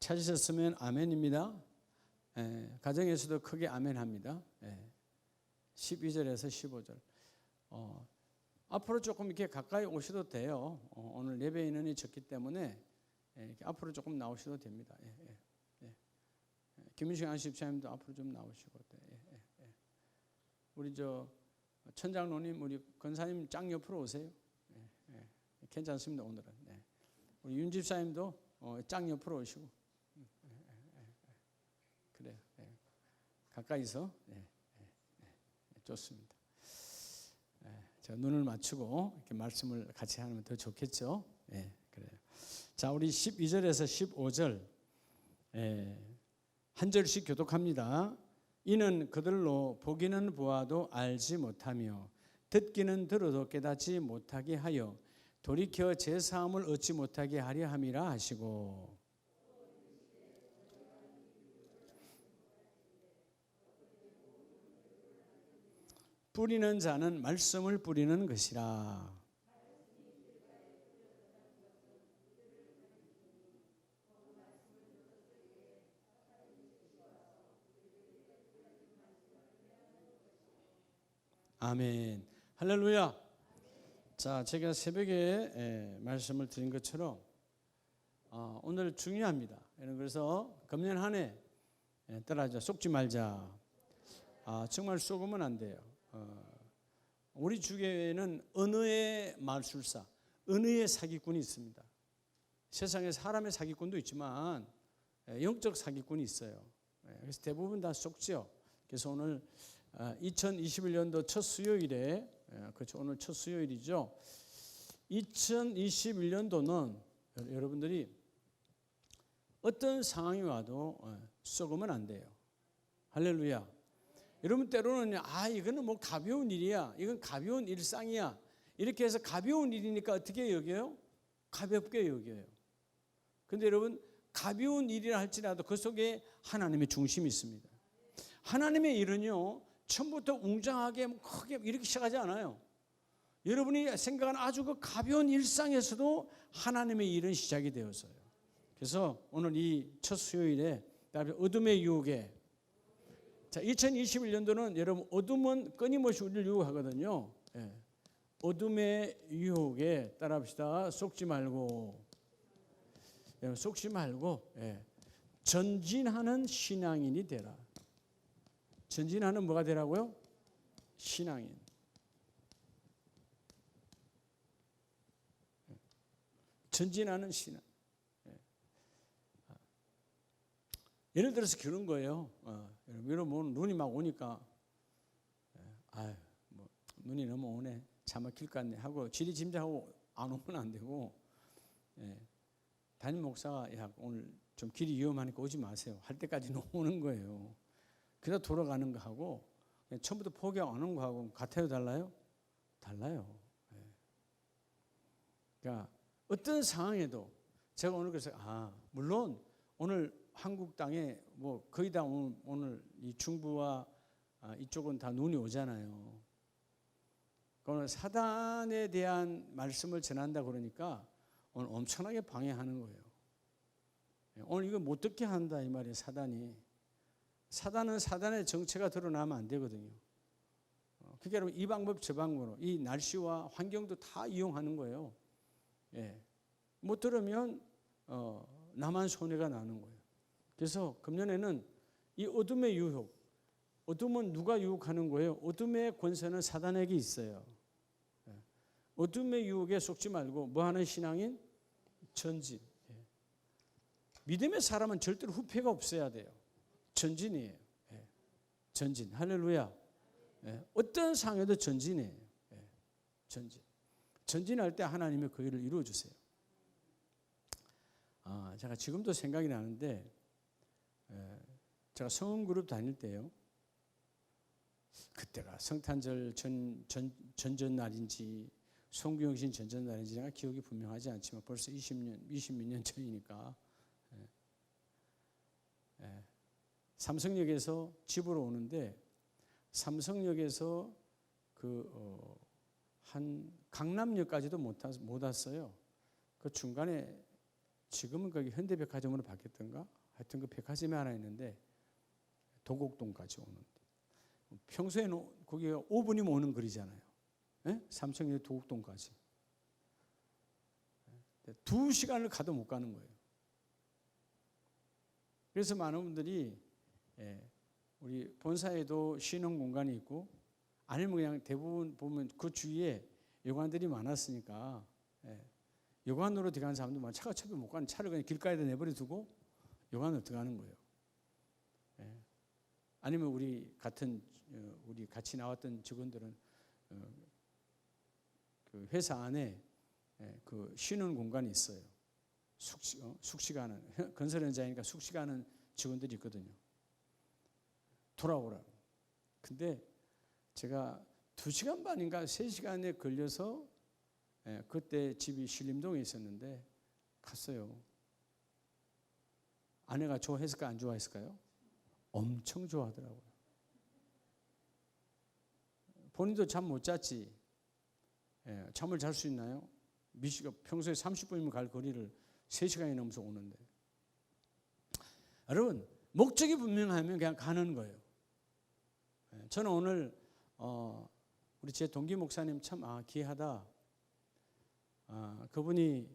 찾으셨으면 아멘입니다. 가정에서도 크게 아멘합니다. 12절에서 15절. 앞으로 조금 이렇게 가까이 오셔도 돼요. 오늘 예배 인원이 적기 때문에 이렇게 앞으로 조금 나오셔도 됩니다. 김민식 안식사님도 앞으로 좀 나오시고, 우리 천장로님, 우리 권사님 짱 옆으로 오세요. 괜찮습니다 오늘은. 우리 윤 집사님도 짱 옆으로 오시고, 그래요. 가까이서 좋습니다. 자, 눈을 맞추고 이렇게 말씀을 같이 하면 더 좋겠죠. 그래요. 자, 우리 12절에서 15절 한 절씩 교독합니다. 이는 그들로 보기는 보아도 알지 못하며 듣기는 들어도 깨닫지 못하게 하여 돌이켜 제 사함을 얻지 못하게 하려 함이라 하시고, 뿌리는 자는 말씀을 뿌리는 것이라. 아멘. 할렐루야. 자, 제가 새벽에 말씀을 드린 것처럼 오늘 중요합니다. 그래서 금년 한 해 따라하자. 속지 말자. 정말 속으면 안 돼요. 우리 주교회는 언어의 마술사, 언어의 사기꾼이 있습니다. 세상에 사람의 사기꾼도 있지만 영적 사기꾼이 있어요. 그래서 대부분 다 속죠. 그래서 오늘 2021년도 첫 수요일에, 그렇죠, 오늘 첫 수요일이죠. 2021년도는 여러분들이 어떤 상황이 와도 속으면 안 돼요. 할렐루야. 여러분 때로는 이거는 뭐 가벼운 일이야, 이건 가벼운 일상이야, 이렇게 해서 가벼운 일이니까 어떻게 여겨요? 가볍게 여겨요. 그런데 여러분, 가벼운 일이라 할지라도 그 속에 하나님의 중심이 있습니다. 하나님의 일은요, 처음부터 웅장하게 크게 이렇게 시작하지 않아요. 여러분이 생각하는 아주 그 가벼운 일상에서도 하나님의 일은 시작이 되었어요. 그래서 오늘 이 첫 수요일에 어둠의 유혹에, 자, 2021년도는 여러분 어둠은 끊임없이 우리를 유혹하거든요. 어둠의 유혹에 따라합시다. 속지 말고, 속지 말고 전진하는 신앙인이 되라. 전진하는 뭐가 되라고요? 신앙인. 전진하는 신앙. 예를 들어서 그런 거예요. 여러분, 눈이 막 오니까, 뭐 눈이 너무 오네, 차 막힐 것 같네 하고 지리짐작하고 안 오면 안 되고, 담임 목사가 야, 오늘 좀 길이 위험하니까 오지 마세요 할 때까지 오는 거예요. 그러다 돌아가는 거 하고 처음부터 포기하고 안 온 거 하고 같아요, 달라요? 달라요. 그러니까 어떤 상황에도 제가 오늘 그래서 물론 오늘 한국 땅에 뭐 거의 다 오늘 이 중부와 이쪽은 다 눈이 오잖아요. 오늘 사단에 대한 말씀을 전한다 그러니까 오늘 엄청나게 방해하는 거예요. 오늘 이거 못 듣게 한다 이 말이에요. 사단은 사단의 정체가 드러나면 안 되거든요. 그게 여러분 이 방법 저 방법으로 이 날씨와 환경도 다 이용하는 거예요. 못 들으면 나만 손해가 나는 거예요. 그래서 금년에는 이 어둠의 유혹, 어둠은 누가 유혹하는 거예요? 어둠의 권세는 사단에게 있어요. 어둠의 유혹에 속지 말고 뭐 하는 신앙인? 전진. 믿음의 사람은 절대로 후회가 없어야 돼요. 전진이에요. 전진. 할렐루야. 어떤 상황에도 전진이에요. 전진. 전진할 때 하나님의 그 일을 이루어 주세요. 제가 지금도 생각이 나는데, 제가 성음그룹 다닐 때요, 그때가 성탄절 전전날인지 송구영신 전전날인지 내가 기억이 분명하지 않지만 벌써 20몇 년 전이니까, 삼성역에서 집으로 오는데 삼성역에서 한 강남역까지도 못 왔어요. 그 중간에 지금은 거기 현대백화점으로 바뀌었던가? 하여튼 그 백화점이 하나 있는데 도곡동까지 오는데 평소에는 거기가 5분이면 오는 거리잖아요. 예? 삼성역 도곡동까지 2시간을 가도 못 가는 거예요. 그래서 많은 분들이 우리 본사에도 쉬는 공간이 있고 아니면 그냥 대부분 보면 그 주위에 여관들이 많았으니까 여관으로 들어가는 사람도 많아. 차가 차도 못 가는 차를 그냥 길가에다 내버려 두고 여관으로 들어가는 거예요. 아니면 우리 같이 나왔던 직원들은 그 회사 안에 그 쉬는 공간이 있어요. 숙식하는 건설 현장이니까 숙식하는 직원들이 있거든요. 돌아오라고. 근데 제가 2시간 반인가 3시간에 걸려서 그때 집이 신림동에 있었는데 갔어요. 아내가 좋아했을까 안 좋아했을까요? 엄청 좋아하더라고요. 본인도 잠 못 잤지. 잠을 잘 수 있나요? 미시가 평소에 30분이면 갈 거리를 3시간이 넘어서 오는데. 여러분 목적이 분명하면 그냥 가는 거예요. 저는 오늘 우리 제 동기 목사님 참 귀하다. 그분이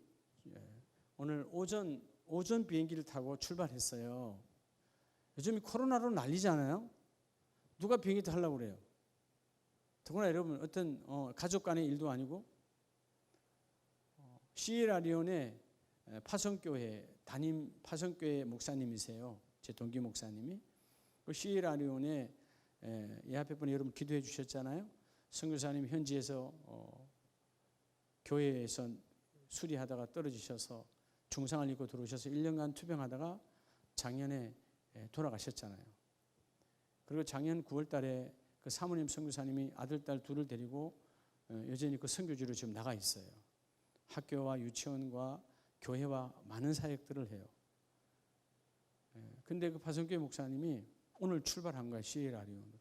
오늘 오전 비행기를 타고 출발했어요. 요즘 코로나로 난리잖아요. 누가 비행기 타려고 그래요? 더구나 여러분 어떤 가족 간의 일도 아니고 시에라리온의 파송교회 담임 파송교회 목사님이세요. 제 동기 목사님이 그 시에라리온에 이 앞에 분에 여러분 기도해 주셨잖아요. 선교사님 현지에서 교회에서 수리하다가 떨어지셔서 중상을 입고 들어오셔서 1년간 투병하다가 작년에 돌아가셨잖아요. 그리고 작년 9월 달에 그 사모님 선교사님이 아들, 딸 둘을 데리고 여전히 그 선교지로 지금 나가 있어요. 학교와 유치원과 교회와 많은 사역들을 해요. 근데 그 파송교회 목사님이 오늘 출발한 거야. 시에라리온으로.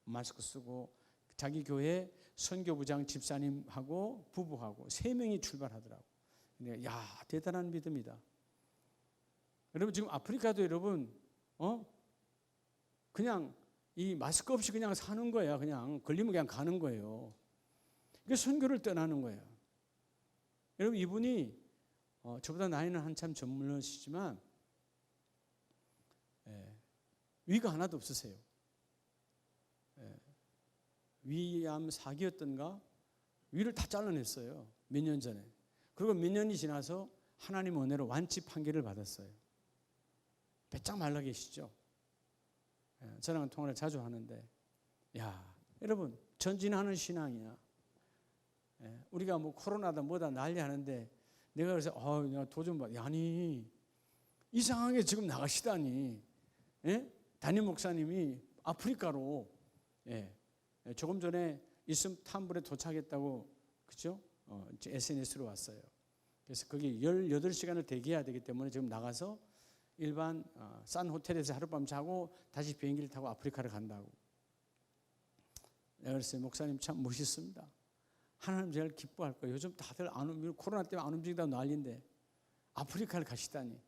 마스크 쓰고 자기 교회 선교부장 집사님하고 부부하고 3명이 출발하더라고. 근데 야 대단한 믿음이다. 여러분 지금 아프리카도 여러분 그냥 이 마스크 없이 그냥 사는 거야. 그냥 걸리면 그냥 가는 거예요. 이게 선교를 떠나는 거야. 여러분 이분이 저보다 나이는 한참 젊으시지만 위가 하나도 없으세요. 위암 4기였던가 위를 다 잘라냈어요. 몇 년 전에. 그리고 몇 년이 지나서 하나님 은혜로 완치 판결을 받았어요. 배짱 말라 계시죠? 저랑 통화를 자주 하는데 야 여러분 전진하는 신앙이야. 우리가 뭐 코로나다 뭐다 난리 하는데 내가 그래서 내가 도전 받 아니 이 상황에 지금 나가시다니 담임 목사님이 아프리카로 조금 전에 이스탄불에 도착했다고 그죠? SNS로 왔어요. 그래서 거기 18시간을 대기해야 되기 때문에 지금 나가서 일반 싼 호텔에서 하룻밤 자고 다시 비행기를 타고 아프리카를 간다고. 내가 그랬어요. 목사님 참 멋있습니다. 하나님 제일 기뻐할 거예요. 요즘 다들 코로나 때문에 안 움직이다 난리인데 아프리카를 가시다니.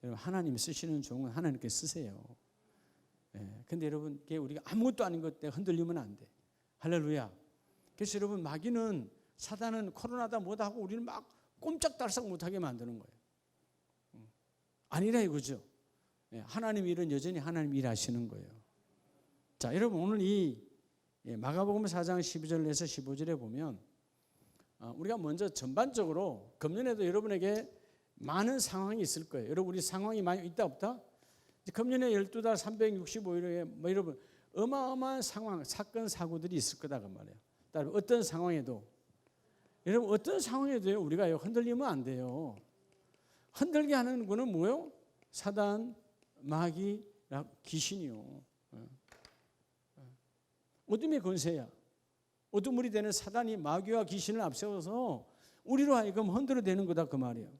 여러분 하나님이 쓰시는 종은 하나님께 쓰세요. 근데 여러분 우리가 아무것도 아닌 것 때문에 흔들리면 안 돼. 할렐루야. 그래서 여러분 마귀는 사단은 코로나다 뭐다 하고 우리는 막 꼼짝달싹 못하게 만드는 거예요. 아니라 이거죠. 하나님 일은 여전히 하나님 일하시는 거예요. 자, 여러분 오늘 이 마가복음 4장 12절에서 15절에 보면 우리가 먼저 전반적으로 금년에도 여러분에게 많은 상황이 있을 거예요. 여러분 우리 상황이 많이 있다 없다? 금년에 12달 365일에 뭐 여러분 어마어마한 상황, 사건, 사고들이 있을 거다 그 말이에요. 따라서 어떤 상황에도 여러분 어떤 상황에도요 우리가 흔들리면 안 돼요. 흔들게 하는 거는 뭐요? 사단, 마귀, 귀신이요. 어둠의 권세야. 어둠물이 되는 사단이 마귀와 귀신을 앞세워서 우리로 하여금 흔들어대는 거다 그 말이에요.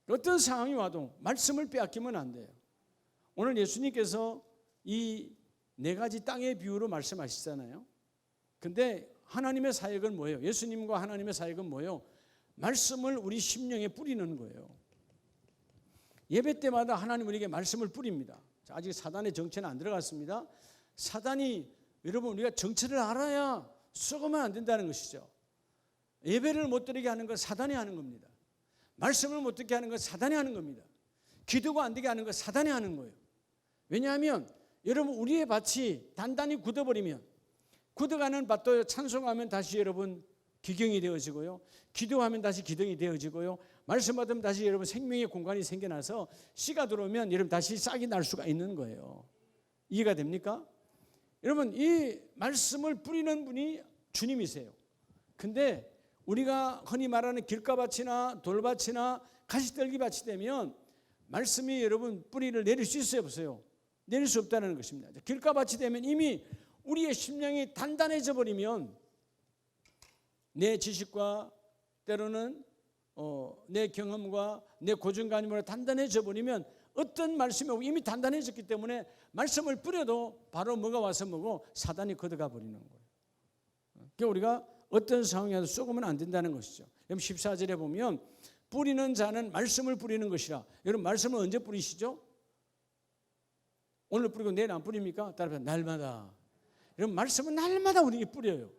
어떤 상황이 와도 말씀을 빼앗기면 안 돼요. 오늘 예수님께서 이 4가지 땅의 비유로 말씀하시잖아요. 근데 하나님의 사역은 뭐예요? 예수님과 하나님의 사역은 뭐예요? 말씀을 우리 심령에 뿌리는 거예요. 예배 때마다 하나님 우리에게 말씀을 뿌립니다. 아직 사단의 정체는 안 들어갔습니다. 사단이 여러분 우리가 정체를 알아야 썩으면 안 된다는 것이죠. 예배를 못 드리게 하는 건 사단이 하는 겁니다. 말씀을 못 듣게 하는 건 사단이 하는 겁니다. 기도가 안 되게 하는 건 사단이 하는 거예요. 왜냐하면 여러분 우리의 밭이 단단히 굳어버리면 굳어가는 밭도 찬송하면 다시 여러분 기경이 되어지고요. 기도하면 다시 기경이 되어지고요. 말씀 받으면 다시 여러분 생명의 공간이 생겨나서 씨가 들어오면 여러분 다시 싹이 날 수가 있는 거예요. 이해가 됩니까? 여러분 이 말씀을 뿌리는 분이 주님이세요. 근데 우리가 흔히 말하는 길가밭이나 돌밭이나 가시떨기밭이 되면 말씀이 여러분 뿌리를 내릴 수 있어요, 없어요? 내릴 수 없다는 것입니다. 길가밭이 되면 이미 우리의 심령이 단단해져 버리면 내 지식과 때로는 내 경험과 내 고정관념으로 단단해져 버리면 어떤 말씀이 오고 이미 단단해졌기 때문에 말씀을 뿌려도 바로 뭐가 와서 뭐고 사단이 걷어가 버리는 거예요. 그러니까 우리가 어떤 상황에도 쏘으면 안 된다는 것이죠. 여러분 14절에 보면 뿌리는 자는 말씀을 뿌리는 것이라. 여러분 말씀을 언제 뿌리시죠? 오늘 뿌리고 내일 안 뿌립니까? 따라서 날마다. 여러분 말씀은 날마다 우리에게 뿌려요.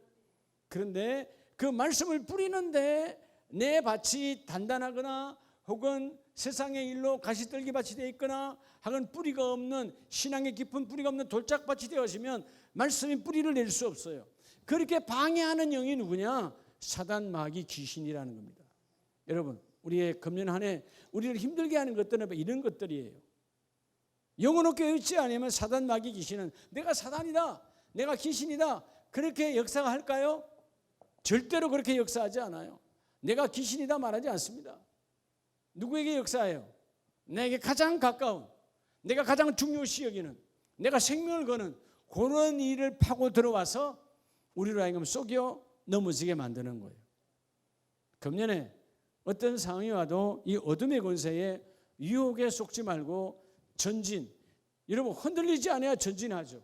그런데 그 말씀을 뿌리는데 내 밭이 단단하거나 혹은 세상의 일로 가시떨기 밭이 되어 있거나 혹은 뿌리가 없는 신앙의 깊은 뿌리가 없는 돌짝밭이 되어지면 말씀이 뿌리를 낼 수 없어요. 그렇게 방해하는 영이 누구냐? 사단, 마귀, 귀신이라는 겁니다. 여러분 우리의 금년 한 해 우리를 힘들게 하는 것들은 이런 것들이에요. 영혼없게 얻지 않으면 사단, 마귀, 귀신은 내가 사단이다, 내가 귀신이다 그렇게 역사가 할까요? 절대로 그렇게 역사하지 않아요. 내가 귀신이다 말하지 않습니다. 누구에게 역사해요? 내게 가장 가까운, 내가 가장 중요시 여기는, 내가 생명을 거는 그런 일을 파고 들어와서 우리로 하여금 속여 넘어지게 만드는 거예요. 금년에 어떤 상황이 와도 이 어둠의 권세에 유혹에 속지 말고 전진. 여러분 흔들리지 않아야 전진하죠.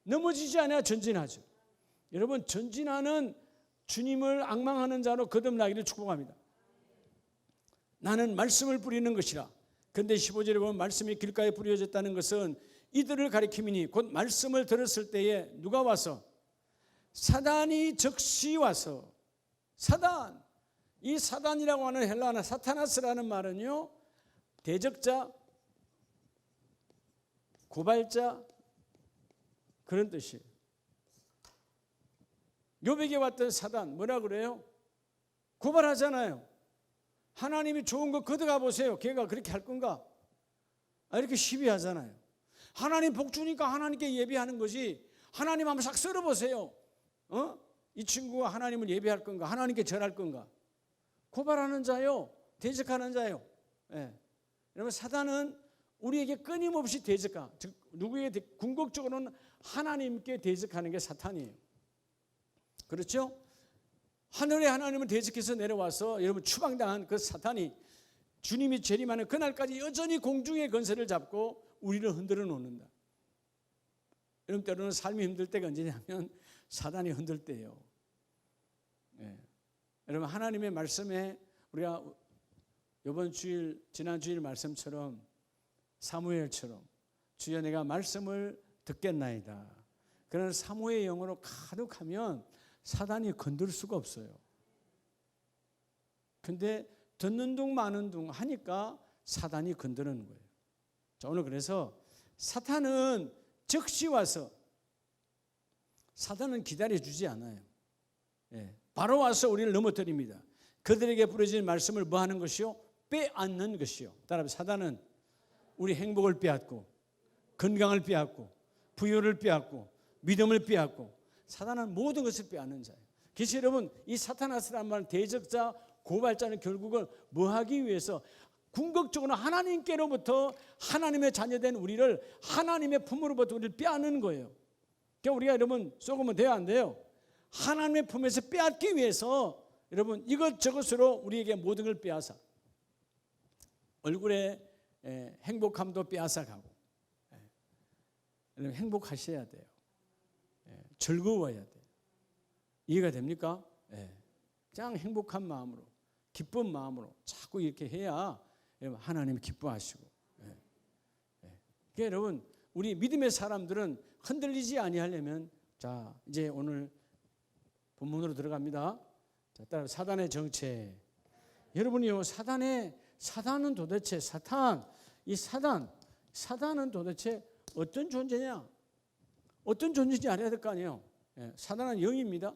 넘어지지 않아야 전진하죠. 여러분 전진하는 주님을 앙망하는 자로 거듭나기를 축복합니다. 나는 말씀을 뿌리는 것이라. 그런데 15절에 보면 말씀이 길가에 뿌려졌다는 것은 이들을 가리킴이니 곧 말씀을 들었을 때에 누가 와서 사단이 즉시 와서 사단, 이 사단이라고 하는 헬라나 사타나스라는 말은요 대적자, 고발자 그런 뜻이에요. 욥에게 왔던 사단 뭐라 그래요? 고발하잖아요. 하나님이 좋은 거 걷어가 보세요. 걔가 그렇게 할 건가? 이렇게 시비하잖아요. 하나님 복 주니까 하나님께 예배하는 거지. 하나님 한번 싹 썰어보세요. 이 친구가 하나님을 예배할 건가? 하나님께 절할 건가? 고발하는 자요, 대적하는 자요. 예. 여러분 사단은 우리에게 끊임없이 대적하. 즉 누구에게 궁극적으로는 하나님께 대적하는 게 사탄이에요. 그렇죠? 하늘의 하나님을 대적해서 내려와서 여러분 추방당한 그 사탄이 주님이 재림하는 그날까지 여전히 공중의 권세를 잡고 우리를 흔들어 놓는다. 여러분 때로는 삶이 힘들 때가 언제냐면 사단이 흔들 때예요. 예. 여러분 하나님의 말씀에 우리가 이번 주일 지난 주일 말씀처럼 사무엘처럼 주여 내가 말씀을 듣겠나이다. 그런 사모의 영으로 가득하면 사단이 건들 수가 없어요. 근데 듣는 둥 마는 둥 하니까 사단이 건드는 거예요. 자, 오늘 그래서 사탄은 즉시 와서 사단은 기다려주지 않아요. 예, 바로 와서 우리를 넘어뜨립니다. 그들에게 부러진 말씀을 뭐 하는 것이요? 빼앗는 것이요. 따라서 사단은 우리 행복을 빼앗고 건강을 빼앗고 부여를 빼앗고 믿음을 빼앗고 사단은 모든 것을 빼앗는 자예요. 그래서 여러분 이 사타나스라는 말은 대적자, 고발자는 결국은 뭐 하기 위해서 궁극적으로 하나님께로부터 하나님의 자녀된 우리를 하나님의 품으로부터 우리를 빼앗는 거예요. 그러니까 우리가 여러분 쏘으면 돼요, 안 돼요? 하나님의 품에서 빼앗기 위해서 여러분 이것저것으로 우리에게 모든 걸 빼앗아 얼굴에 행복함도 빼앗아가고 여러분 행복하셔야 돼요. 즐거워야 돼요. 이해가 됩니까? 그냥 행복한 마음으로 기쁜 마음으로 자꾸 이렇게 해야 여러분 하나님이 기뻐하시고. 그러니까 여러분 우리 믿음의 사람들은 흔들리지 아니하려면 자 이제 오늘 본문으로 들어갑니다. 자, 따라 사단의 정체. 여러분이요 사단은 도대체 사단은 도대체 어떤 존재냐? 어떤 존재인지 알아야 될 거 아니에요. 사단은 영입니다.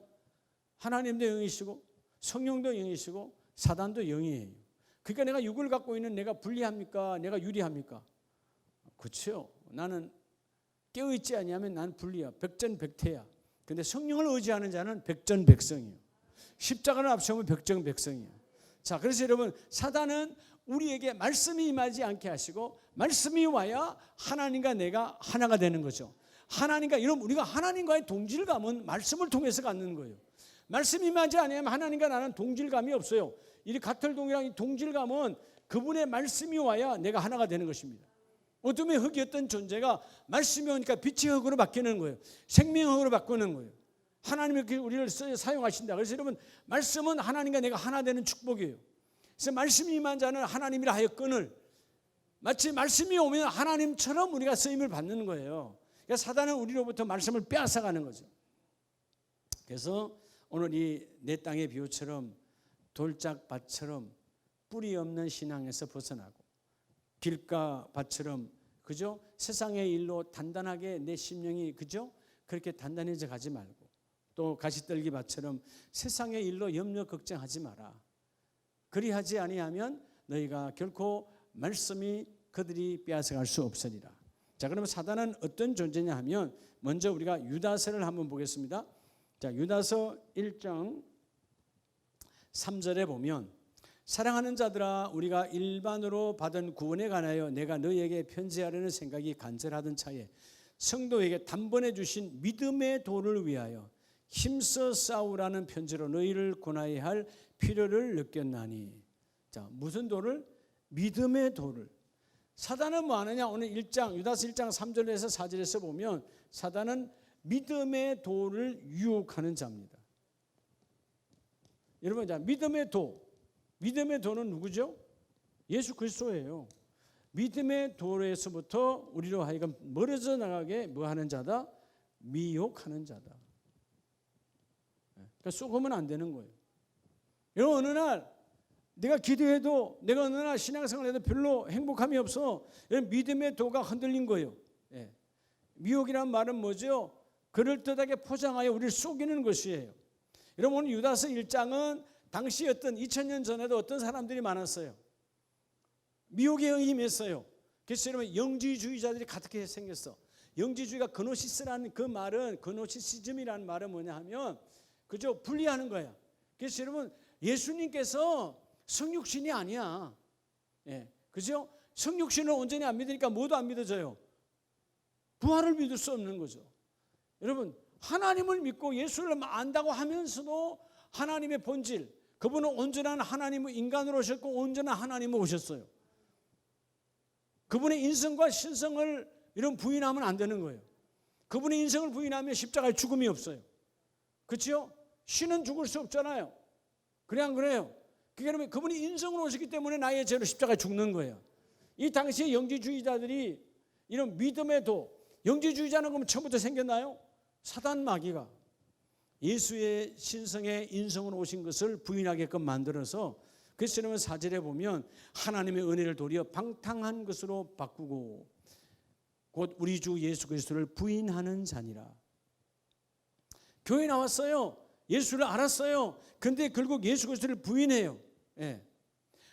하나님도 영이시고 성령도 영이시고 사단도 영이에요. 그러니까 내가 육을 갖고 있는 내가 불리합니까? 내가 유리합니까? 그렇죠. 나는 깨어있지 아니하면 나는 불리야. 백전백태야. 근데 성령을 의지하는 자는 백전백성이에요. 십자가를 앞세우면 백전백성이에요. 자, 그래서 여러분 사단은 우리에게 말씀이 임하지 않게 하시고 말씀이 와야 하나님과 내가 하나가 되는 거죠. 하나님과 여러분 우리가 하나님과의 동질감은 말씀을 통해서 갖는 거예요. 말씀이 임하지 않으면 하나님과 나는 동질감이 없어요. 이 가톨동이랑 이 동질감은 그분의 말씀이 와야 내가 하나가 되는 것입니다. 어둠의 흙이었던 존재가 말씀이 오니까 빛의 흙으로 바뀌는 거예요. 생명의 흙으로 바꾸는 거예요. 하나님이 우리를 사용하신다. 그래서 여러분 말씀은 하나님과 내가 하나 되는 축복이에요. 그래서 말씀이 임한 자는 하나님이라 하여 끈을 마치 말씀이 오면 하나님처럼 우리가 쓰임을 받는 거예요. 그러니까 사단은 우리로부터 말씀을 빼앗아가는 거죠. 그래서 오늘 이 내 땅의 비유처럼 돌짝밭처럼 뿌리 없는 신앙에서 벗어나고 길가밭처럼 그죠? 세상의 일로 단단하게 내 심령이 그죠? 그렇게 단단해져 가지 말고 또 가시떨기밭처럼 세상의 일로 염려 걱정하지 마라. 그리하지 아니하면 너희가 결코 말씀이 그들이 빼앗아갈 수 없으리라. 자, 그러면 사단은 어떤 존재냐 하면 먼저 우리가 유다서를 한번 보겠습니다. 자, 유다서 1장 3절에 보면 사랑하는 자들아 우리가 일반으로 받은 구원에 관하여 내가 너희에게 편지하려는 생각이 간절하던 차에 성도에게 단번에 주신 믿음의 도를 위하여 힘써 싸우라는 편지로 너희를 권하여야 할 필요를 느꼈나니. 자, 무슨 도를? 믿음의 도를. 사단은 뭐 하느냐? 오늘 1장 유다서 1장 3절에서 4절에서 보면 사단은 믿음의 도를 유혹하는 자입니다. 여러분, 자, 믿음의 도는 누구죠? 예수 그리스도예요. 믿음의 도에서부터 우리로 하여금 멀어져 나가게 뭐 하는 자다? 미혹하는 자다. 그러니까 쏘으면 안 되는 거예요. 여러분, 어느 날 내가 기도해도 내가 어느 날 신앙생활해도 별로 행복함이 없어. 믿음의 도가 흔들린 거예요. 미혹이란 말은 뭐죠? 그럴듯하게 포장하여 우리를 속이는 것이에요. 여러분, 오늘 유다서 1장은 당시 어떤 2000년 전에도 어떤 사람들이 많았어요. 미혹에 임했어요. 그래서 여러분 영지주의자들이 가득히 생겼어. 영지주의가 그노시스라는 그 말은 그노시시즘이라는 말은 뭐냐 하면 그죠? 분리하는 거야. 그래서 여러분 예수님께서 성육신이 아니야. 그죠? 성육신을 온전히 안 믿으니까 뭐도 안 믿어져요. 부활을 믿을 수 없는 거죠. 여러분 하나님을 믿고 예수를 안다고 하면서도 하나님의 본질, 그분은 온전한 하나님의 인간으로 오셨고 온전한 하나님으로 오셨어요. 그분의 인성과 신성을 이런 부인하면 안 되는 거예요. 그분의 인성을 부인하면 십자가에 죽음이 없어요. 그렇죠? 신은 죽을 수 없잖아요. 그래 안 그래요? 그러니까 그분이 인성으로 오셨기 때문에 나의 죄로 십자가에 죽는 거예요. 이 당시에 영지주의자들이 이런 믿음의 도, 영지주의자는 그러면 처음부터 생겼나요? 사단 마귀가 예수의 신성의 인성으로 오신 것을 부인하게끔 만들어서 그래서 4절에 보면 하나님의 은혜를 도리어 방탕한 것으로 바꾸고 곧 우리 주 예수 그리스도를 부인하는 자니라. 교회 나왔어요. 예수를 알았어요. 근데 결국 예수 그리스도를 부인해요.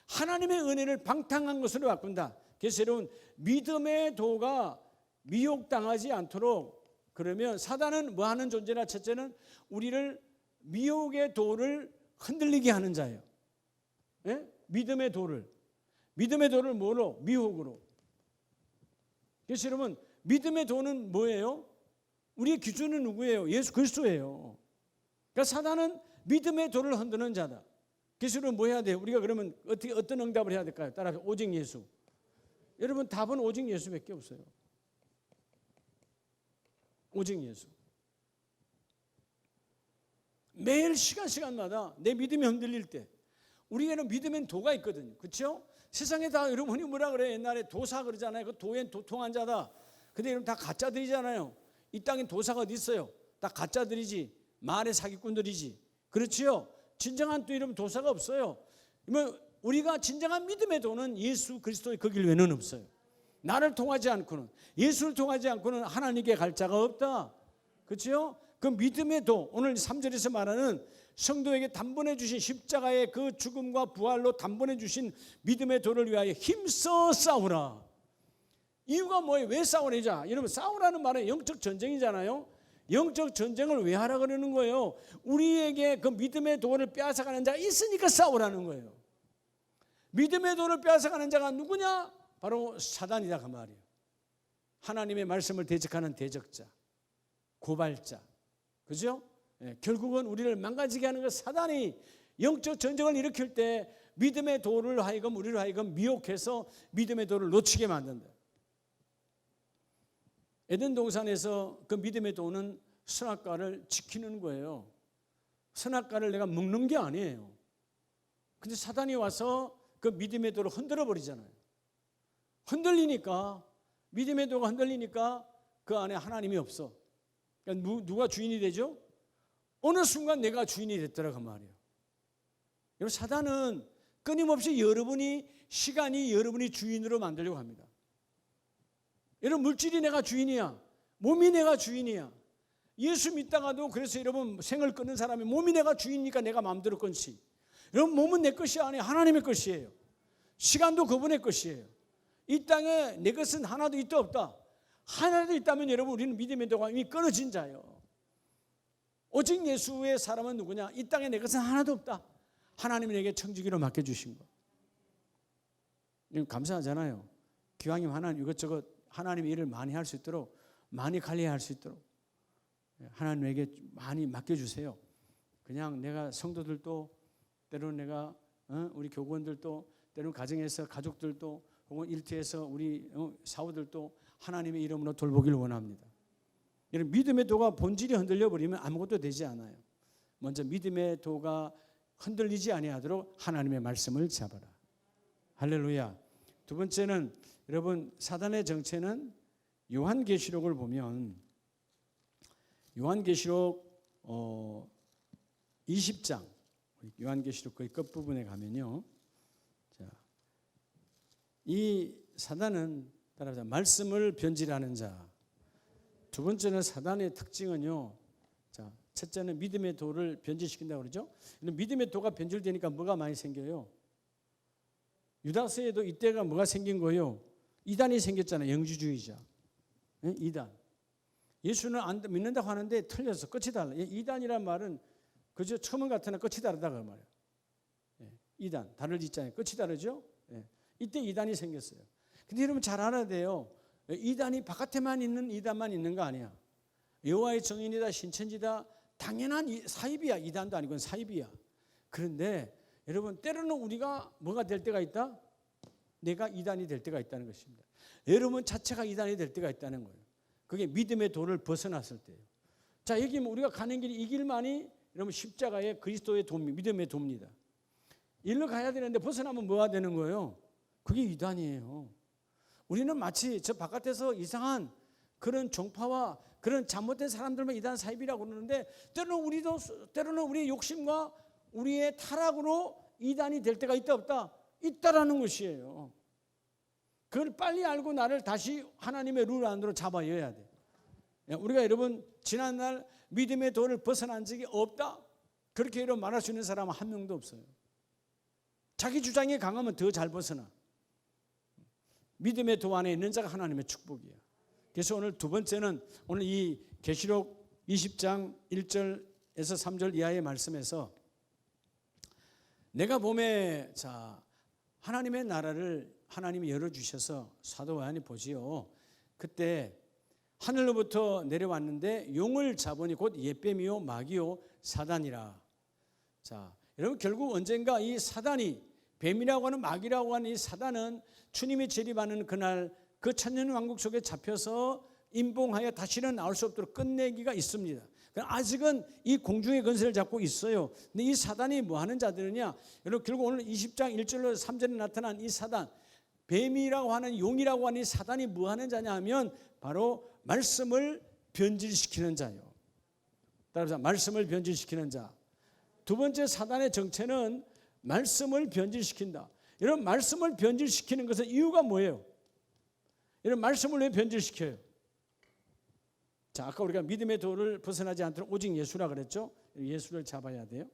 하나님의 은혜를 방탕한 것으로 바꾼다. 그래서 여러분 믿음의 도가 미혹당하지 않도록 그러면 사단은 뭐 하는 존재나 첫째는 우리를 미혹의 도를 흔들리게 하는 자예요. 믿음의 도를 뭐로? 미혹으로. 그래서 여러분 믿음의 도는 뭐예요? 우리의 기준은 누구예요? 예수 그리스도예요. 그러니까 사단은 믿음의 도를 흔드는 자다. 그래서 여러분 뭐 해야 돼요? 우리가 그러면 어떤 응답을 해야 될까요? 따라서 오직 예수. 여러분 답은 오직 예수밖에 없어요. 오직 예수. 매일 시간마다 내 믿음이 흔들릴 때 우리에게는 믿음엔 도가 있거든요. 그렇죠? 세상에 다 여러분이 뭐라 그래? 옛날에 도사 그러잖아요. 그 도엔 도통한 자다. 근데 여러분 다 가짜들이잖아요. 이 땅엔 도사가 어디 있어요? 다 가짜들이지. 말의 사기꾼들이지. 그렇지요? 진정한 또 이런 도사가 없어요. 우리가 진정한 믿음의 도는 예수 그리스도의 그 길 외에는 없어요. 나를 통하지 않고는, 예수를 통하지 않고는 하나님께 갈 자가 없다. 그렇죠? 그 믿음의 도, 오늘 3절에서 말하는 성도에게 단번에 주신 십자가의 그 죽음과 부활로 단번에 주신 믿음의 도를 위하여 힘써 싸우라. 이유가 뭐예요? 왜 싸우느냐? 여러분, 싸우라는 말은 영적 전쟁이잖아요. 영적 전쟁을 왜 하라 그러는 거예요? 우리에게 그 믿음의 도를 빼앗아가는 자가 있으니까 싸우라는 거예요. 믿음의 도를 빼앗아가는 자가 누구냐? 바로 사단이다 그 말이에요. 하나님의 말씀을 대적하는 대적자, 고발자, 그죠? 결국은 우리를 망가지게 하는 그 사단이 영적 전쟁을 일으킬 때 믿음의 도를 하여금 우리를 하여금 미혹해서 믿음의 도를 놓치게 만든다. 에덴 동산에서 그 믿음의 도는 선악과를 지키는 거예요. 선악과를 내가 먹는 게 아니에요. 근데 사단이 와서 그 믿음의 도를 흔들어 버리잖아요. 흔들리니까, 믿음의 도가 흔들리니까 그 안에 하나님이 없어. 그러니까 누가 주인이 되죠? 어느 순간 내가 주인이 됐더라 그 말이에요. 여러분, 사단은 끊임없이 시간이 여러분이 주인으로 만들려고 합니다. 여러분, 물질이 내가 주인이야. 몸이 내가 주인이야. 예수 믿다가도 그래서 여러분 생을 끊는 사람이 몸이 내가 주인이니까 내가 마음대로 끊지. 여러분, 몸은 내 것이 아니에요. 하나님의 것이에요. 시간도 그분의 것이에요. 이 땅에 내 것은 하나도 있다 없다. 하나도 있다면 여러분, 우리는 믿음의 도가 이미 끊어진 자예요. 오직 예수의 사람은 누구냐? 이 땅에 내 것은 하나도 없다. 하나님이 내게 청지기로 맡겨주신 거. 감사하잖아요. 기왕이면 하나님 이것저것 하나님의 일을 많이 할 수 있도록, 많이 관리할 수 있도록 하나님에게 많이 맡겨주세요. 그냥 내가 성도들도, 때로는 내가 우리 교구원들도, 때로는 가정에서 가족들도, 혹은 일터에서 우리 사우들도 하나님의 이름으로 돌보기를 원합니다. 이런 믿음의 도가 본질이 흔들려 버리면 아무것도 되지 않아요. 먼저 믿음의 도가 흔들리지 아니하도록 하나님의 말씀을 잡아라. 할렐루야. 두 번째는 여러분, 사단의 정체는 요한계시록을 보면 요한계시록 20장, 요한계시록 거의 끝부분에 가면요, 자, 이 사단은 따라서 말씀을 변질하는 자. 두 번째는 사단의 특징은요, 자, 첫째는 믿음의 도를 변질시킨다고 그러죠. 믿음의 도가 변질되니까 뭐가 많이 생겨요? 유다서에도 이때가 뭐가 생긴 거예요? 이단이 생겼잖아요. 영주주의자. 이단. 예수는 안 믿는다고 하는데 틀려서 끝이 달라. 이단이란 말은 그저 처음 같으나 끝이 다르다 그 말이에요. 이단, 다를 짓잖아요. 끝이 다르죠. 이때 이단이 생겼어요. 근데 여러분 잘 알아야 돼요. 이단이 바깥에만 있는 이단만 있는 거 아니야. 여호와의 정인이다, 신천지다, 당연한 사입이야. 이단도 아니고 사입이야. 그런데 여러분, 때로는 우리가 뭐가 될 때가 있다? 내가 이단이 될 때가 있다는 것입니다. 여러분 자체가 이단이 될 때가 있다는 거예요. 그게 믿음의 도를 벗어났을 때예요. 자, 여기 우리가 가는 길이, 이 길만이 여러분 십자가의 그리스도의 도, 믿음의 도입니다. 일로 가야 되는데 벗어나면 뭐가 되는 거예요? 그게 이단이에요. 우리는 마치 저 바깥에서 이상한 그런 종파와 그런 잘못된 사람들만 이단 사입이라고 그러는데, 때로는 우리의 욕심과 우리의 타락으로 이단이 될 때가 있다 없다? 있다라는 것이에요. 그걸 빨리 알고 나를 다시 하나님의 룰 안으로 잡아여야 돼. 우리가 여러분 지난날 믿음의 도를 벗어난 적이 없다? 그렇게 여러분 말할 수 있는 사람은 한 명도 없어요. 자기 주장이 강하면 더 잘 벗어나. 믿음의 도 안에 있는 자가 하나님의 축복이야. 그래서 오늘 두 번째는, 오늘 이 계시록 20장 1절에서 3절 이하의 말씀에서 내가 봄에, 자, 하나님의 나라를 하나님이 열어주셔서 사도 요한이 보지요. 그때 하늘로부터 내려왔는데 용을 잡으니 곧 옛뱀이요 마귀요 사단이라. 자, 여러분 결국 언젠가 이 사단이, 뱀이라고 하는 마귀라고 하는 이 사단은 주님이 재림하는 그날 그 천년왕국 속에 잡혀서 임봉하여 다시는 나올 수 없도록 끝내기가 있습니다. 아직은 이 공중의 권세를 잡고 있어요. 근데 이 사단이 뭐 하는 자들이냐? 여러분 결국 오늘 20장 1절로 3절에 나타난 이 사단, 뱀이라고 하는 용이라고 하는 이 사단이 뭐 하는 자냐 하면 바로 말씀을 변질시키는 자요. 따라서 말씀을 변질시키는 자. 두 번째 사단의 정체는 말씀을 변질시킨다. 여러분 말씀을 변질시키는 것은 이유가 뭐예요? 여러분 말씀을 왜 변질시켜요? 자, 아까 우리가 믿음의 도를 벗어나지 않도록 오직 예수라 그랬죠? 예수를 잡아야 돼요.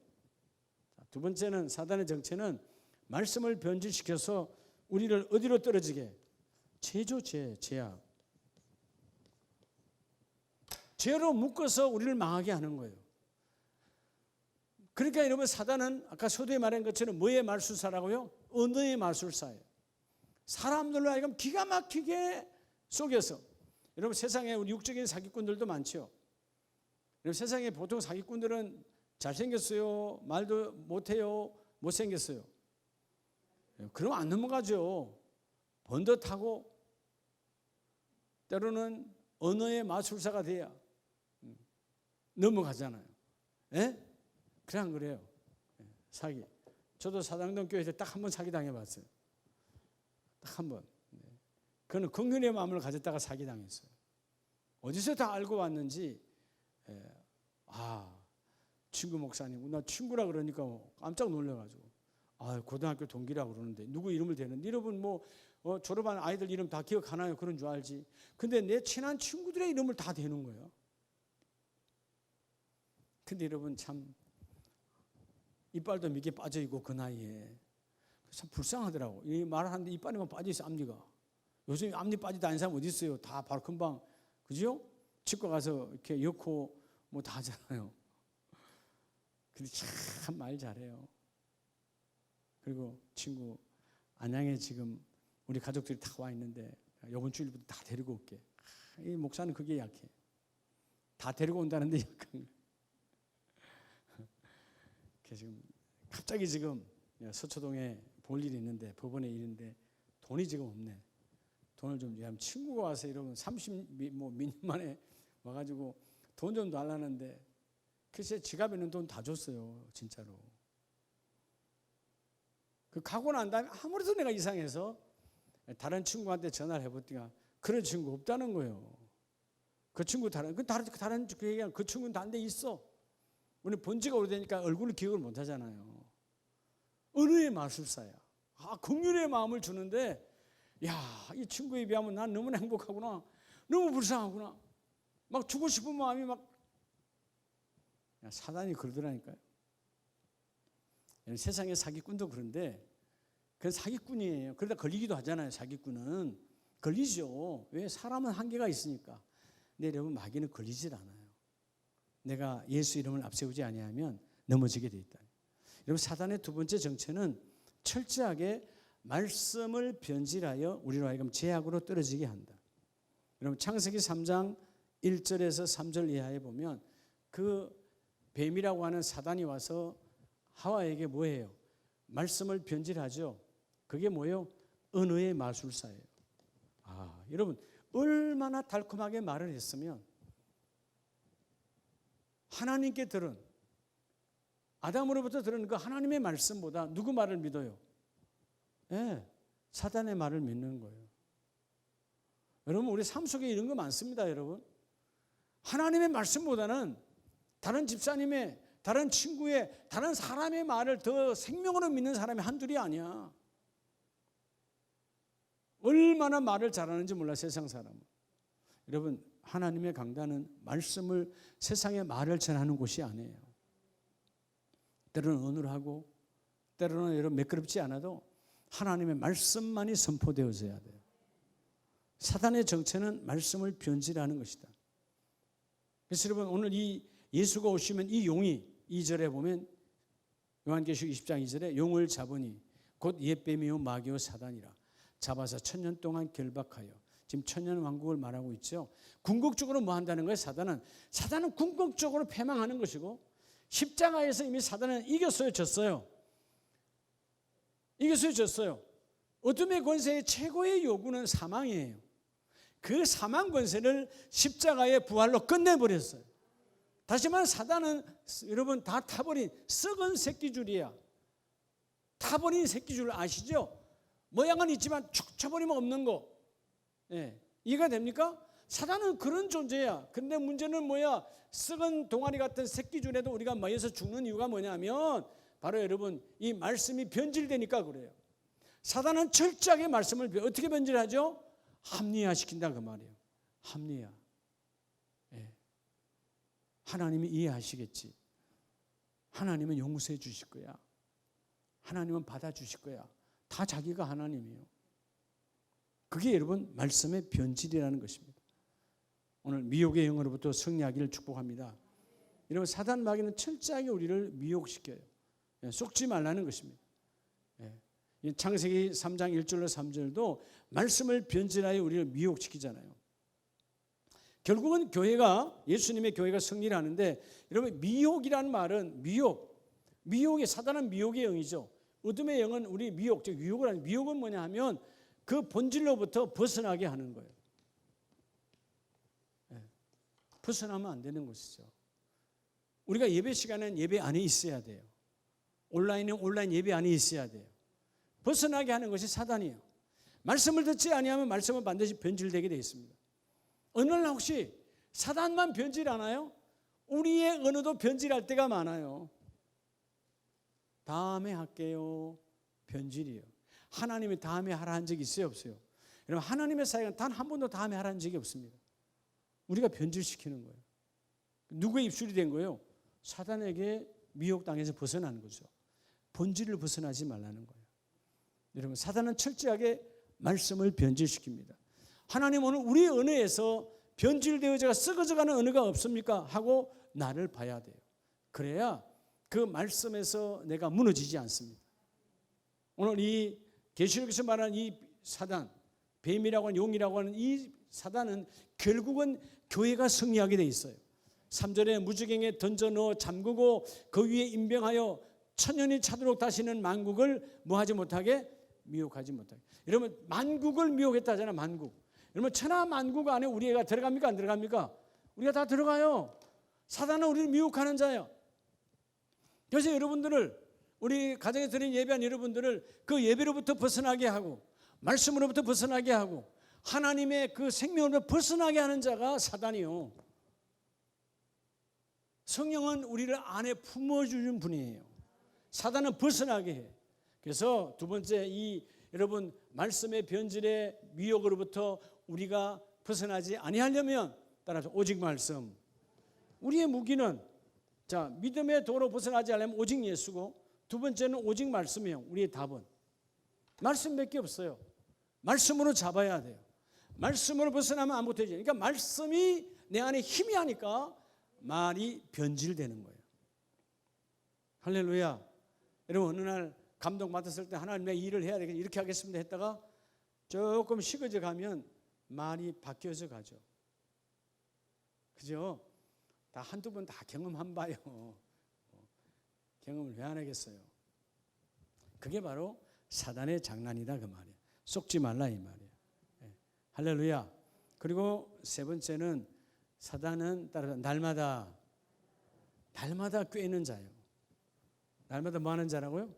두 번째는 사단의 정체는 말씀을 변질시켜서 우리를 어디로 떨어지게? 제약. 죄로 묶어서 우리를 망하게 하는 거예요. 그러니까 여러분 사단은 아까 서두에 말한 것처럼 뭐의 말술사라고요? 언어의 말술사예요. 사람들로 하여금 기가 막히게 속여서, 여러분 세상에 우리 육적인 사기꾼들도 많죠. 여러분 세상에 보통 사기꾼들은 잘생겼어요, 말도 못해요, 못생겼어요. 그러면 안 넘어가죠. 번듯하고 때로는 언어의 마술사가 돼야 넘어가잖아요. 예? 그래 안 그래요? 사기. 저도 사당동 교회에서 딱 한 번 사기 당해봤어요. 딱 한 번. 그는 긍휼의 마음을 가졌다가 사기 당했어요. 어디서 다 알고 왔는지, 친구 목사님, 나 친구라 그러니까 깜짝 놀라가지고, 고등학교 동기라고 그러는데 누구 이름을 대는데, 여러분 졸업한 아이들 이름 다 기억하나요? 그런 줄 알지. 근데 내 친한 친구들의 이름을 다 대는 거예요. 근데 여러분 참 이빨도 몇개 빠져 있고 그 나이에 참 불쌍하더라고. 이 말하는데 이빨에만 빠져 있어, 앞니가. 요즘 앞니 빠지도 않은 사람 어디 있어요? 다 바로 금방, 그죠? 치과 가서 이렇게 엮고 뭐 다 하잖아요. 근데 참 말 잘해요. 그리고 친구 안양에 지금 우리 가족들이 다 와 있는데 이번 주일부터 다 데리고 올게. 이 목사는 그게 약해. 다 데리고 온다는데 약간. 지금 갑자기 지금 서초동에 볼 일이 있는데, 법원에 일인데 돈이 지금 없네. 돈을 좀 주면 친구가 와서 이러면 30몇 년 만에 와가지고 돈 좀 달라는데 글쎄 지갑에 있는 돈 다 줬어요, 진짜로. 그 가고 난 다음에 아무래도 내가 이상해서 다른 친구한테 전화를 해보니까 그런 친구 없다는 거예요. 그 친구 다른 그 얘기하면 그 친구는 다른 데 있어. 우리 본 지가 오래되니까 얼굴을 기억을 못 하잖아요. 언어의 마술사야. 긍휼의 마음을 주는데, 이 친구에 비하면 난 너무나 행복하구나. 너무 불쌍하구나. 막 주고 싶은 마음이 막. 사단이 그러더라니까요. 세상의 사기꾼도 그런데 그건 사기꾼이에요. 그러다 걸리기도 하잖아요. 사기꾼은 걸리죠. 왜? 사람은 한계가 있으니까. 근데 여러분 마귀는 걸리질 않아요. 내가 예수 이름을 앞세우지 아니하면 넘어지게 돼 있다. 여러분 사단의 두 번째 정체는 철저하게 말씀을 변질하여 우리로 하여금 죄악으로 떨어지게 한다. 여러분 창세기 3장 1절에서 3절 이하에 보면 그 뱀이라고 하는 사단이 와서 하와에게 뭐예요? 말씀을 변질하죠. 그게 뭐예요? 언어의 마술사예요. 여러분 얼마나 달콤하게 말을 했으면 하나님께 들은, 아담으로부터 들은 그 하나님의 말씀보다 누구 말을 믿어요? 사단의 말을 믿는 거예요. 여러분 우리 삶 속에 이런 거 많습니다. 여러분 하나님의 말씀보다는 다른 집사님의, 다른 친구의, 다른 사람의 말을 더 생명으로 믿는 사람이 한둘이 아니야. 얼마나 말을 잘하는지 몰라, 세상 사람은. 여러분 하나님의 강단은 말씀을, 세상의 말을 전하는 곳이 아니에요. 때로는 어눌하고 때로는 여러분 매끄럽지 않아도 하나님의 말씀만이 선포되어져야 돼요. 사단의 정체는 말씀을 변질하는 것이다. 그래서 여러분 오늘 이 예수가 오시면 이 용이 2절에 보면 요한계시록 20장 2절에 용을 잡으니 곧 옛뱀이요 마귀요 사단이라 잡아서 1000년 동안 결박하여, 지금 1000년 왕국을 말하고 있죠. 궁극적으로 뭐 한다는 거예요? 사단은 궁극적으로 패망하는 것이고, 십자가에서 이미 사단은 이겼어요, 졌어요? 이겼어요, 졌어요? 어둠의 권세의 최고의 요구는 사망이에요. 그 사망 권세를 십자가의 부활로 끝내버렸어요. 다시 말해 사단은 여러분 다 타버린 썩은 새끼줄이야. 타버린 새끼줄 아시죠? 모양은 있지만 축 쳐버리면 없는 거. 예, 이해가 됩니까? 사단은 그런 존재야. 근데 문제는 뭐야? 썩은 동아리 같은 새끼줄에도 우리가 모여서 죽는 이유가 뭐냐면 바로 여러분 이 말씀이 변질되니까 그래요. 사단은 철저하게 말씀을 어떻게 변질하죠? 합리화시킨다 그 말이에요. 합리화. 예. 하나님이 이해하시겠지. 하나님은 용서해 주실 거야. 하나님은 받아주실 거야. 다 자기가 하나님이에요. 그게 여러분 말씀의 변질이라는 것입니다. 오늘 미혹의 영으로부터 승리하기를 축복합니다. 여러분 사단 마귀는 철저하게 우리를 미혹시켜요. 속지 말라는 것입니다. 창세기 3장 1절로 3절도 말씀을 변질하여 우리를 미혹시키잖아요. 결국은 교회가 예수님의 교회가 승리를 하는데 여러분 미혹이라는 말은 미혹이 사단은 미혹의 영이죠. 어둠의 영은 우리 미혹, 즉 유혹을 하는 미혹은 뭐냐 하면 그 본질로부터 벗어나게 하는 거예요. 벗어나면 안 되는 것이죠. 우리가 예배 시간에는 예배 안에 있어야 돼요. 온라인은 온라인 예배 안에 있어야 돼요. 벗어나게 하는 것이 사단이에요. 말씀을 듣지 아니하면 말씀은 반드시 변질되게 되어 있습니다. 어느 날 혹시 사단만 변질하나요? 우리의 언어도 변질할 때가 많아요. 다음에 할게요. 변질이에요. 하나님이 다음에 하라 한 적이 있어요, 없어요? 여러분 하나님의 사역은 단 한 번도 다음에 하라 한 적이 없습니다. 우리가 변질시키는 거예요. 누구의 입술이 된 거예요? 사단에게 미혹당해서 벗어나는 거죠. 본질을 벗어나지 말라는 거예요. 여러분 사단은 철저하게 말씀을 변질시킵니다. 하나님 오늘 우리 언어에서 변질되어져 썩어져가는 언어가 없습니까? 하고 나를 봐야 돼요. 그래야 그 말씀에서 내가 무너지지 않습니다. 오늘 이 계시록에서 말하는 이 사단, 뱀이라고 하는 용이라고 하는 이 사단은 결국은 교회가 승리하게 돼 있어요. 3절에 무지경에 던져 넣어 잠그고 그 위에 임병하여 천년이 차도록 다시는 만국을 뭐하지 못하게 미혹하지 못하게. 여러분 만국을 미혹했다잖아요. 만국. 여러분 천하 만국 안에 우리 애가 들어갑니까? 안 들어갑니까? 우리가 다 들어가요. 사단은 우리를 미혹하는 자예요. 그래서 여러분들을 우리 가정에 드린 예배한 여러분들을 그 예배로부터 벗어나게 하고 말씀으로부터 벗어나게 하고 하나님의 그 생명으로부터 벗어나게 하는 자가 사단이요. 성령은 우리를 안에 품어주는 분이에요. 사단은 벗어나게 해. 그래서 두 번째 이 여러분 말씀의 변질의 미혹으로부터 우리가 벗어나지 아니하려면 따라서 오직 말씀. 우리의 무기는 자 믿음의 도로 벗어나지 않으려면 오직 예수고 두 번째는 오직 말씀이에요. 우리의 답은 말씀밖에 없어요. 말씀으로 잡아야 돼요. 말씀으로 벗어나면 아무것도 되지. 그러니까 말씀이 내 안에 힘이 하니까 말이 변질되는 거예요. 할렐루야. 여러분 어느 날 감동 받았을 때 하나님 내 일을 해야 되겠다 이렇게 하겠습니다 했다가 조금 식어져 가면 말이 바뀌어져 가죠. 그죠? 다 한두 번 다 경험한 바요. 경험을 왜 안 하겠어요? 그게 바로 사단의 장난이다 그 말이에요. 속지 말라 이 말이에요. 할렐루야. 그리고 세 번째는 사단은 따라서 날마다 꾀는 자예요. 날마다 뭐 하는 자라고요?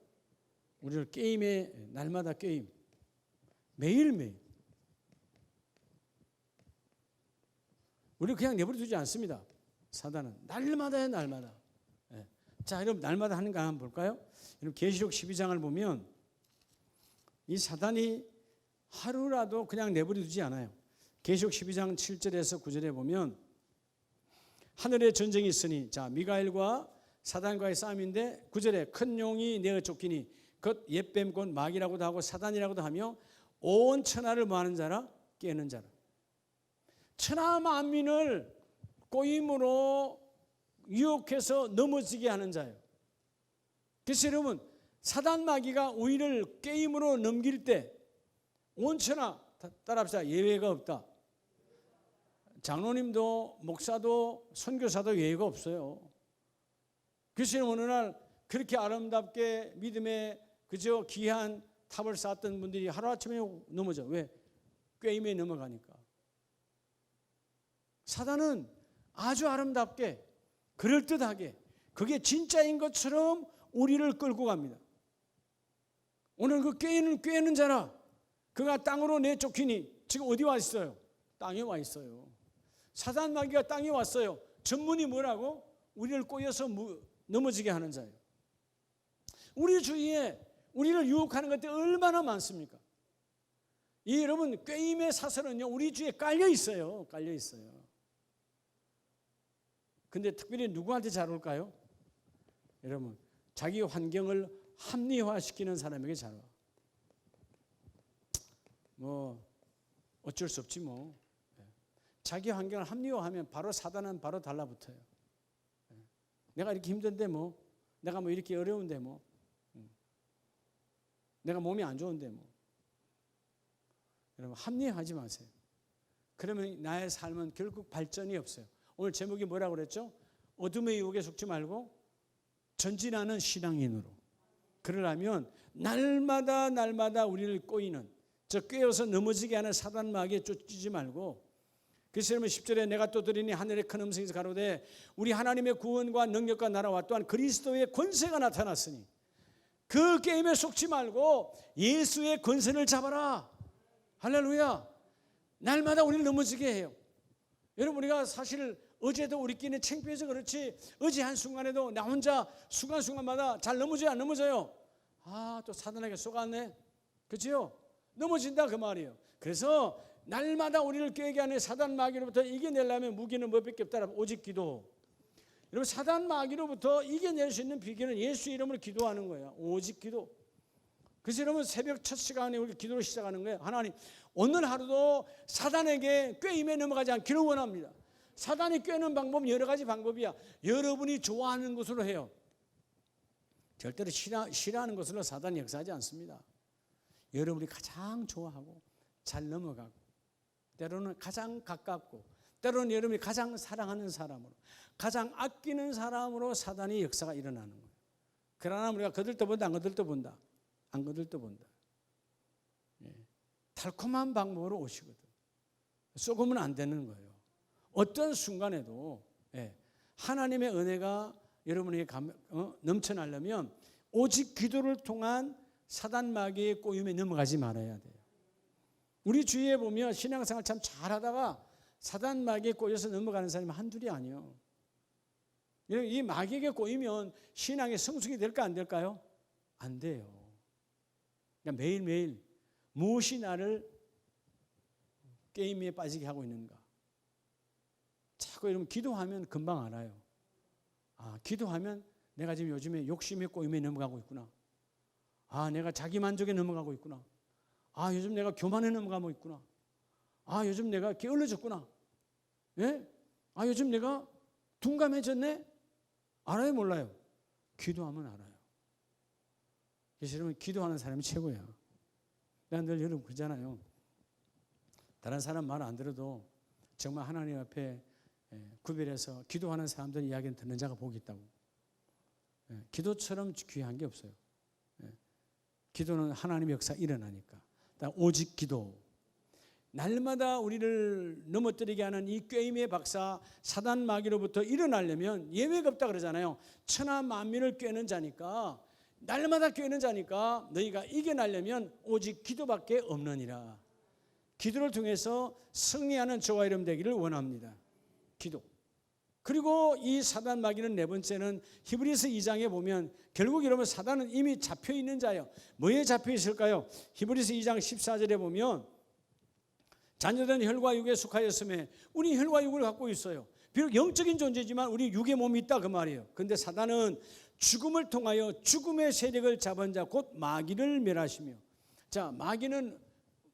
우리를 게임에 날마다 게임. 매일매일. 우리 그냥 내버려 두지 않습니다. 사단은 날마다요, 날마다. 자, 여러분 날마다 하는 거 한번 볼까요? 여러분 계시록 12장을 보면 이 사단이 하루라도 그냥 내버려 두지 않아요. 계시록 12장 7절에서 9절에 보면 하늘에 전쟁이 있으니 자 미가엘과 사단과의 싸움인데 9절에 큰 용이 내어 쫓기니 곧 옛뱀 곧 마귀라고도 하고 사단이라고도 하며 온 천하를 뭐하는 자라? 깨는 자라. 천하 만민을 꼬임으로 유혹해서 넘어지게 하는 자예요. 그래서 여러분 사단 마귀가 우리를 게임으로 넘길 때 온 천하 따라합시다. 예외가 없다. 장로님도 목사도 선교사도 예외가 없어요. 그래서 어느 날 그렇게 아름답게 믿음의 그저 귀한 탑을 쌓았던 분들이 하루아침에 넘어져. 왜? 꾀임에 넘어가니까. 사단은 아주 아름답게 그럴듯하게 그게 진짜인 것처럼 우리를 끌고 갑니다. 오늘 그 꾀는 자라 그가 땅으로 내쫓기니 지금 어디 와 있어요? 땅에 와 있어요. 사단 마귀가 땅에 왔어요. 전문이 뭐라고? 우리를 꼬여서 넘어지게 하는 자예요. 우리 주위에 우리를 유혹하는 것들이 얼마나 많습니까? 이 여러분 꾀임의 사슬은요 우리 주위에 깔려 있어요. 깔려 있어요. 근데 특별히 누구한테 잘 올까요? 여러분 자기 환경을 합리화시키는 사람에게 잘 와. 뭐 어쩔 수 없지 뭐. 자기 환경을 합리화하면 바로 사단은 바로 달라붙어요. 내가 이렇게 힘든데 뭐, 내가 뭐 이렇게 어려운데 뭐, 내가 몸이 안 좋은데 뭐. 여러분 합리화하지 마세요. 그러면 나의 삶은 결국 발전이 없어요. 오늘 제목이 뭐라고 그랬죠? 어둠의 유혹에 속지 말고 전진하는 신앙인으로. 그러려면 날마다 우리를 꼬이는 저 꿰어서 넘어지게 하는 사단 마귀에 쫓기지 말고 그래서 여러분 10절에 내가 또 들으니 하늘의 큰 음성에서 가로되 우리 하나님의 구원과 능력과 나라와 또한 그리스도의 권세가 나타났으니 그 게임에 속지 말고 예수의 권세를 잡아라. 할렐루야. 날마다 우리를 넘어지게 해요. 여러분 우리가 사실 어제도 우리끼리는 창피해서 그렇지 어제 한순간에도 나 혼자 순간순간마다 잘 넘어져요 안 넘어져요? 또 사단에게 속았네. 그렇죠? 넘어진다 그 말이에요. 그래서 날마다 우리를 꾀게 하는 사단 마귀로부터 이겨내려면 무기는 뭐밖에 없다. 오직 기도. 여러분 사단 마귀로부터 이겨낼 수 있는 비결은 예수 이름으로 기도하는 거예요. 오직 기도. 그래서 여러분 새벽 첫 시간에 우리 기도를 시작하는 거예요. 하나님 오늘 하루도 사단에게 꾀임에 넘어가지 않기를 원합니다. 사단이 꾀는 방법은 여러 가지 방법이야. 여러분이 좋아하는 것으로 해요. 절대로 싫어하는 것으로 사단이 역사하지 않습니다. 여러분이 가장 좋아하고 잘 넘어가고 때로는 가장 가깝고 때로는 여러분이 가장 사랑하는 사람으로 가장 아끼는 사람으로 사단의 역사가 일어나는 거예요. 그러나 우리가 거들떠본다 안 거들떠본다 안 거들떠본다. 달콤한 방법으로 오시거든. 쏘으면 안 되는 거예요. 어떤 순간에도 하나님의 은혜가 여러분에게 넘쳐나려면 오직 기도를 통한 사단 마귀의 꼬임에 넘어가지 말아야 돼요. 우리 주위에 보면 신앙생활 참 잘하다가 사단 마귀에 꼬여서 넘어가는 사람이 한둘이 아니에요. 이 마귀에게 꼬이면 신앙의 성숙이 될까 안 될까요? 안 돼요. 그러니까 매일매일 무엇이 나를 게임에 빠지게 하고 있는가. 자꾸 이러면 기도하면 금방 알아요. 기도하면 내가 지금 요즘에 욕심의 꼬임에 넘어가고 있구나. 내가 자기 만족에 넘어가고 있구나. 요즘 내가 교만에 넘어가고 있구나. 요즘 내가 게을러졌구나. 예? 요즘 내가 둔감해졌네? 알아요, 몰라요? 기도하면 알아요. 그래서 여러분, 기도하는 사람이 최고예요. 난 늘 여러분 그러잖아요. 다른 사람 말 안 들어도 정말 하나님 앞에 구별해서 기도하는 사람들 이야기는 듣는 자가 복이 있다고. 기도처럼 귀한 게 없어요. 기도는 하나님의 역사 일어나니까. 오직 기도. 날마다 우리를 넘어뜨리게 하는 이 꾀임의 박사 사단 마귀로부터 일어나려면 예외가 없다 그러잖아요. 천하 만민을 꾀는 자니까 날마다 꾀는 자니까 너희가 이겨나려면 오직 기도밖에 없느니라. 기도를 통해서 승리하는 저와 여러분 되기를 원합니다. 기도. 그리고 이 사단 마귀는 네 번째는 히브리서 2장에 보면 결국 여러분 사단은 이미 잡혀있는 자예요. 뭐에 잡혀있을까요? 히브리서 2장 14절에 보면 자녀된 혈과 육에 속하였음에 우리 혈과 육을 갖고 있어요. 비록 영적인 존재지만 우리 육의 몸이 있다 그 말이에요. 그런데 사단은 죽음을 통하여 죽음의 세력을 잡은 자 곧 마귀를 멸하시며. 자, 마귀는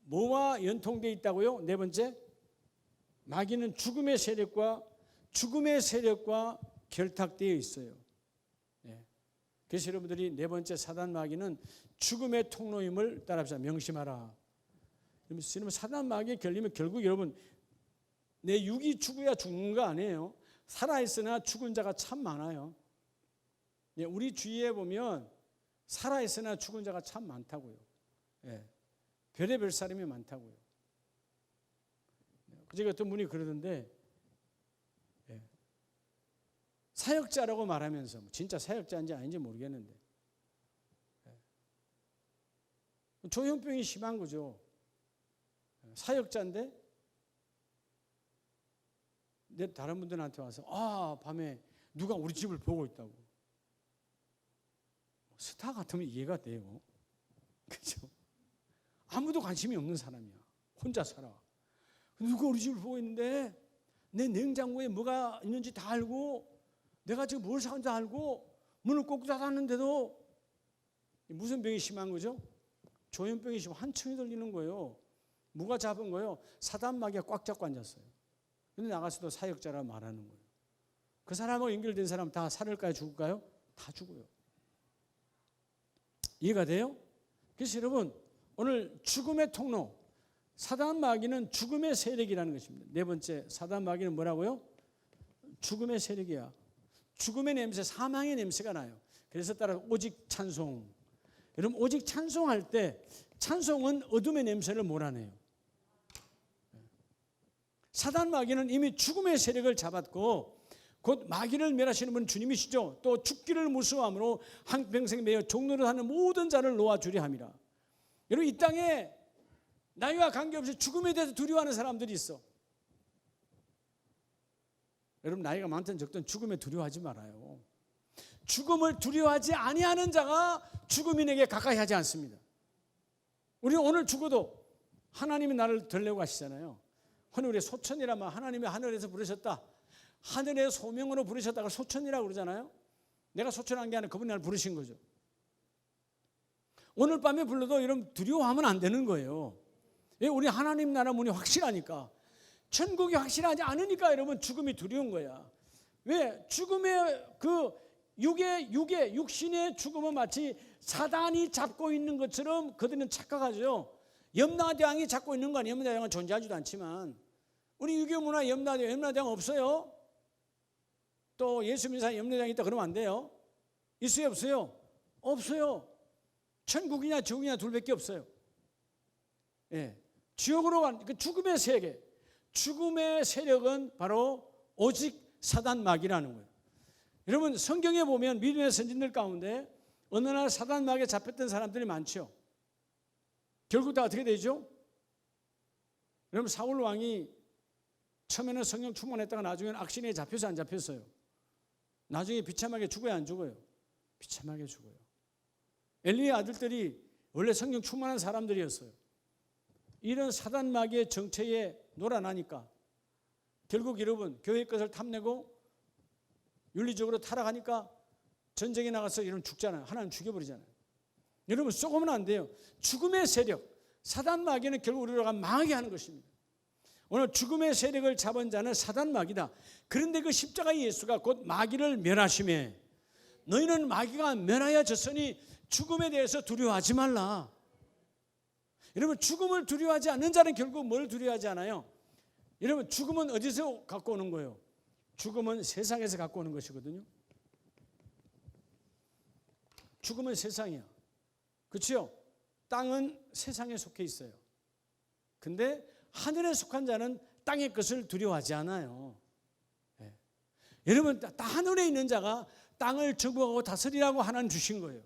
뭐와 연통되어 있다고요? 네 번째, 마귀는 죽음의 세력과 결탁되어 있어요. 그래서 여러분들이 네 번째 사단 마귀는 죽음의 통로임을 따라합시다. 명심하라. 여러분 사단 마귀에 걸리면 결국 여러분 내 육이 죽어야 죽는 거 아니에요. 살아있으나 죽은 자가 참 많아요. 우리 주위에 보면 살아있으나 죽은 자가 참 많다고요. 별의별 사람이 많다고요. 그제 어떤 분이 그러던데 사역자라고 말하면서 진짜 사역자인지 아닌지 모르겠는데 조현병이 심한 거죠. 사역자인데 다른 분들한테 와서 밤에 누가 우리 집을 보고 있다고. 스타 같으면 이해가 돼요. 그렇죠? 아무도 관심이 없는 사람이야. 혼자 살아. 누가 우리 집을 보고 있는데 내 냉장고에 뭐가 있는지 다 알고 내가 지금 뭘 사는지 알고 문을 꼭 닫았는데도 무슨 병이 심한 거죠? 조현병이 심한 한청이 들리는 거예요. 뭐가 잡은 거예요? 사단마귀가 꽉 잡고 앉았어요. 근데 나가서도 사역자라 말하는 거예요. 그 사람하고 연결된 사람 다 살을까요? 죽을까요? 다 죽어요. 이해가 돼요? 그래서 여러분 오늘 죽음의 통로, 사단마귀는 죽음의 세력이라는 것입니다. 네 번째, 사단마귀는 뭐라고요? 죽음의 세력이야. 죽음의 냄새, 사망의 냄새가 나요. 그래서 따라 오직 찬송. 여러분 오직 찬송할 때 찬송은 어둠의 냄새를 몰아내요. 사단마귀는 이미 죽음의 세력을 잡았고 곧 마귀를 멸하시는 분은 주님이시죠. 또 죽기를 무서워함으로 한평생 매여 종노릇 하는 모든 자를 놓아주려 함이라. 여러분 이 땅에 나이와 관계없이 죽음에 대해서 두려워하는 사람들이 있어. 여러분 나이가 많든 적든 죽음에 두려워하지 말아요. 죽음을 두려워하지 아니하는 자가 죽음이 내게 가까이 하지 않습니다. 우리는 오늘 죽어도 하나님이 나를 들려고 하시잖아요. 우리 소천이라 말 하나님이 하늘에서 부르셨다. 하늘의 소명으로 부르셨다가 소천이라고 그러잖아요. 내가 소천한 게 아니라 그분이 나를 부르신 거죠. 오늘 밤에 불러도 여러분 두려워하면 안 되는 거예요. 왜? 우리 하나님 나라 문이 확실하니까. 천국이 확실하지 않으니까 여러분 죽음이 두려운 거야. 왜? 죽음의 그 육신의 죽음은 마치 사단이 잡고 있는 것처럼 그들은 착각하죠. 염라대왕이 잡고 있는 거 아니에요. 염라대왕은 존재하지도 않지만 우리 유교 문화에 염라대왕 없어요. 또 예수 믿는 사람이 염라대왕이 있다 그러면 안 돼요. 있어요 없어요? 없어요. 천국이냐 지옥이냐 둘밖에 없어요. 예. 지옥으로 간 그 죽음의 세계, 죽음의 세력은 바로 오직 사단마귀라는 거예요. 여러분 성경에 보면 믿음의 선진들 가운데 어느 날 사단마귀에 잡혔던 사람들이 많죠. 결국 다 어떻게 되죠? 여러분 사울 왕이 처음에는 성령 충만했다가 나중에는 악신에 잡혀서 안 잡혔어요. 나중에 비참하게 죽어요 안 죽어요? 비참하게 죽어요. 엘리의 아들들이 원래 성령 충만한 사람들이었어요. 이런 사단마귀의 정체에 놀아나니까 결국 여러분 교회 것을 탐내고 윤리적으로 타락하니까 전쟁에 나가서 여러분 죽잖아요. 하나님 죽여버리잖아요. 여러분 쏘고는 안 돼요. 죽음의 세력, 사단마귀는 결국 우리를 망하게 하는 것입니다. 오늘 죽음의 세력을 잡은 자는 사단마귀다. 그런데 그 십자가 예수가 곧 마귀를 멸하심에 너희는 마귀가 멸하여졌으니 죽음에 대해서 두려워하지 말라. 여러분 죽음을 두려워하지 않는 자는 결국 뭘 두려워하지 않아요? 여러분 죽음은 어디서 갖고 오는 거예요? 죽음은 세상에서 갖고 오는 것이거든요. 죽음은 세상이야. 그렇죠? 땅은 세상에 속해 있어요. 근데 하늘에 속한 자는 땅의 것을 두려워하지 않아요. 네. 여러분 하늘에 있는 자가 땅을 정복하고 다스리라고 하나님 주신 거예요.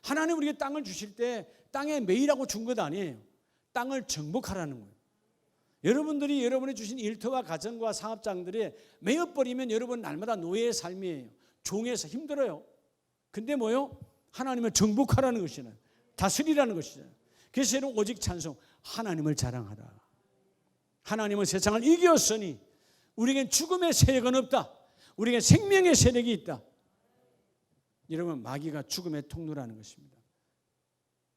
하나님 우리에게 땅을 주실 때 땅에 매이라고 준 것 아니에요. 땅을 정복하라는 거예요. 여러분들이 여러분이 주신 일터와 가정과 사업장들에 매여버리면 여러분 날마다 노예의 삶이에요. 종에서 힘들어요. 근데 뭐요? 하나님을 정복하라는 것이잖아요. 다스리라는 것이잖아요. 그래서 여러분 오직 찬송, 하나님을 자랑하라. 하나님은 세상을 이겼으니 우리에겐 죽음의 세력은 없다. 우리에겐 생명의 세력이 있다. 여러분 마귀가 죽음의 통로라는 것입니다.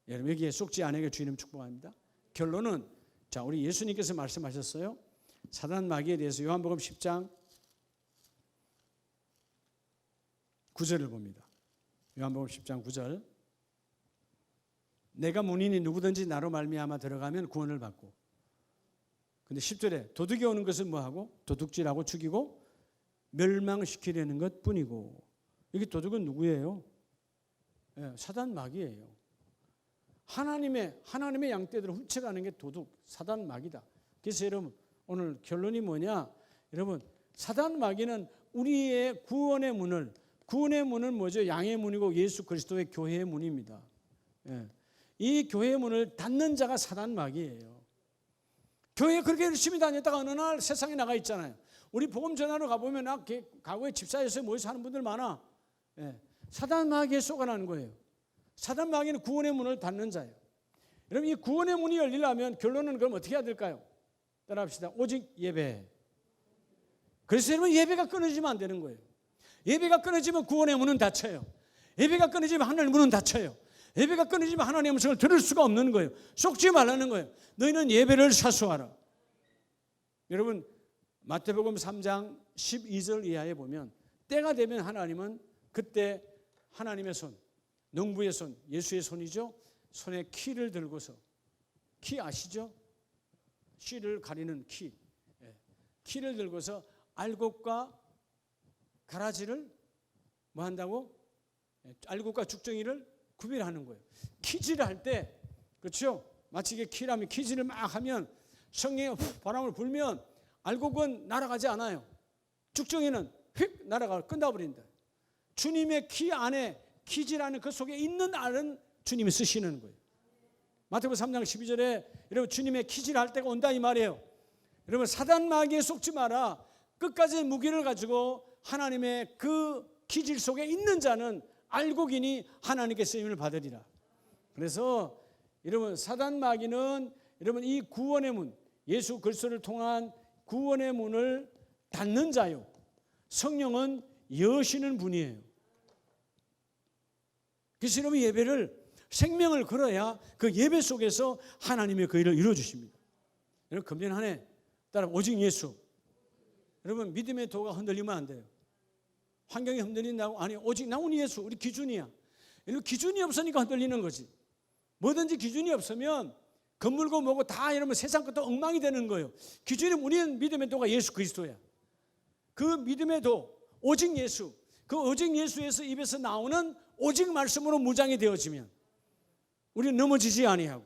여러분 여기에 속지 않게 주님 축복합니다. 결론은 자 우리 예수님께서 말씀하셨어요. 사단 마귀에 대해서 요한복음 10장 9절을 봅니다. 요한복음 10장 9절 내가 문이니 누구든지 나로 말미암아 들어가면 구원을 받고 근데 10절에 도둑이 오는 것은 뭐하고? 도둑질하고 죽이고 멸망시키려는 것뿐이고 여기 도둑은 누구예요? 네, 사단 마귀예요. 하나님의 양떼들을 훔쳐가는 게 도둑, 사단 마귀다. 그래서 여러분 오늘 결론이 뭐냐? 여러분 사단 마귀는 우리의 구원의 문은 뭐죠? 양의 문이고 예수 그리스도의 교회의 문입니다. 예. 이 교회의 문을 닫는 자가 사단 마귀예요. 교회에 그렇게 열심히 다녔다가 어느 날 세상에 나가 있잖아요. 우리 복음 전하러 가보면 과거에 집사에서 모여서 하는 분들 많아. 예. 사단 마귀에 속아나는 거예요. 사단 마귀는 구원의 문을 닫는 자예요. 여러분, 이 구원의 문이 열리려면 결론은 그럼 어떻게 해야 될까요? 따라합시다. 오직 예배. 그래서 여러분, 예배가 끊어지면 안 되는 거예요. 예배가 끊어지면 구원의 문은 닫혀요. 예배가 끊어지면 하늘의 문은 닫혀요. 예배가 끊어지면 하나님의 음성을 들을 수가 없는 거예요. 속지 말라는 거예요. 너희는 예배를 사수하라. 여러분, 마태복음 3장 12절 이하에 보면 때가 되면 하나님은 그때 하나님의 손, 농부의 손, 예수의 손이죠. 손에 키를 들고서, 키 아시죠? 씨를 가리는 키. 키를 들고서 알곡과 가라지를 뭐 한다고? 알곡과 죽정이를 구별하는 거예요. 키질을 할 때, 그렇죠? 마치 이게 키라면 키질을 막 하면 성령이 바람을 불면 알곡은 날아가지 않아요. 죽정이는 휙 날아가 끝나버린다. 주님의 키 안에 키질하는 그 속에 있는 알은 주님이 쓰시는 거예요. 마태복음 3장 12절에 여러분 주님의 키질할 때가 온다 이 말이에요. 여러분 사단 마귀에 속지 마라. 끝까지 무기를 가지고 하나님의 그 키질 속에 있는 자는 알곡이니 하나님께 쓰임을 받으리라. 그래서 여러분 사단 마귀는 여러분 이 구원의 문, 예수 그리스도를 통한 구원의 문을 닫는 자요. 성령은 여시는 분이에요. 그래서 여러분 예배를 생명을 걸어야 그 예배 속에서 하나님의 그 일을 이루어주십니다. 여러분 금년 한 해 따라 오직 예수. 여러분 믿음의 도가 흔들리면 안 돼요. 환경이 흔들린다고 아니 오직 나오니 예수 우리 기준이야. 여러분 기준이 없으니까 흔들리는 거지. 뭐든지 기준이 없으면 건물고 뭐고 다 이러면 세상 것도 엉망이 되는 거예요. 기준이 우리는 믿음의 도가 예수 그리스도야. 그 믿음의 도 오직 예수. 그 오직 예수에서 입에서 나오는 오직 말씀으로 무장이 되어지면 우리는 넘어지지 아니하고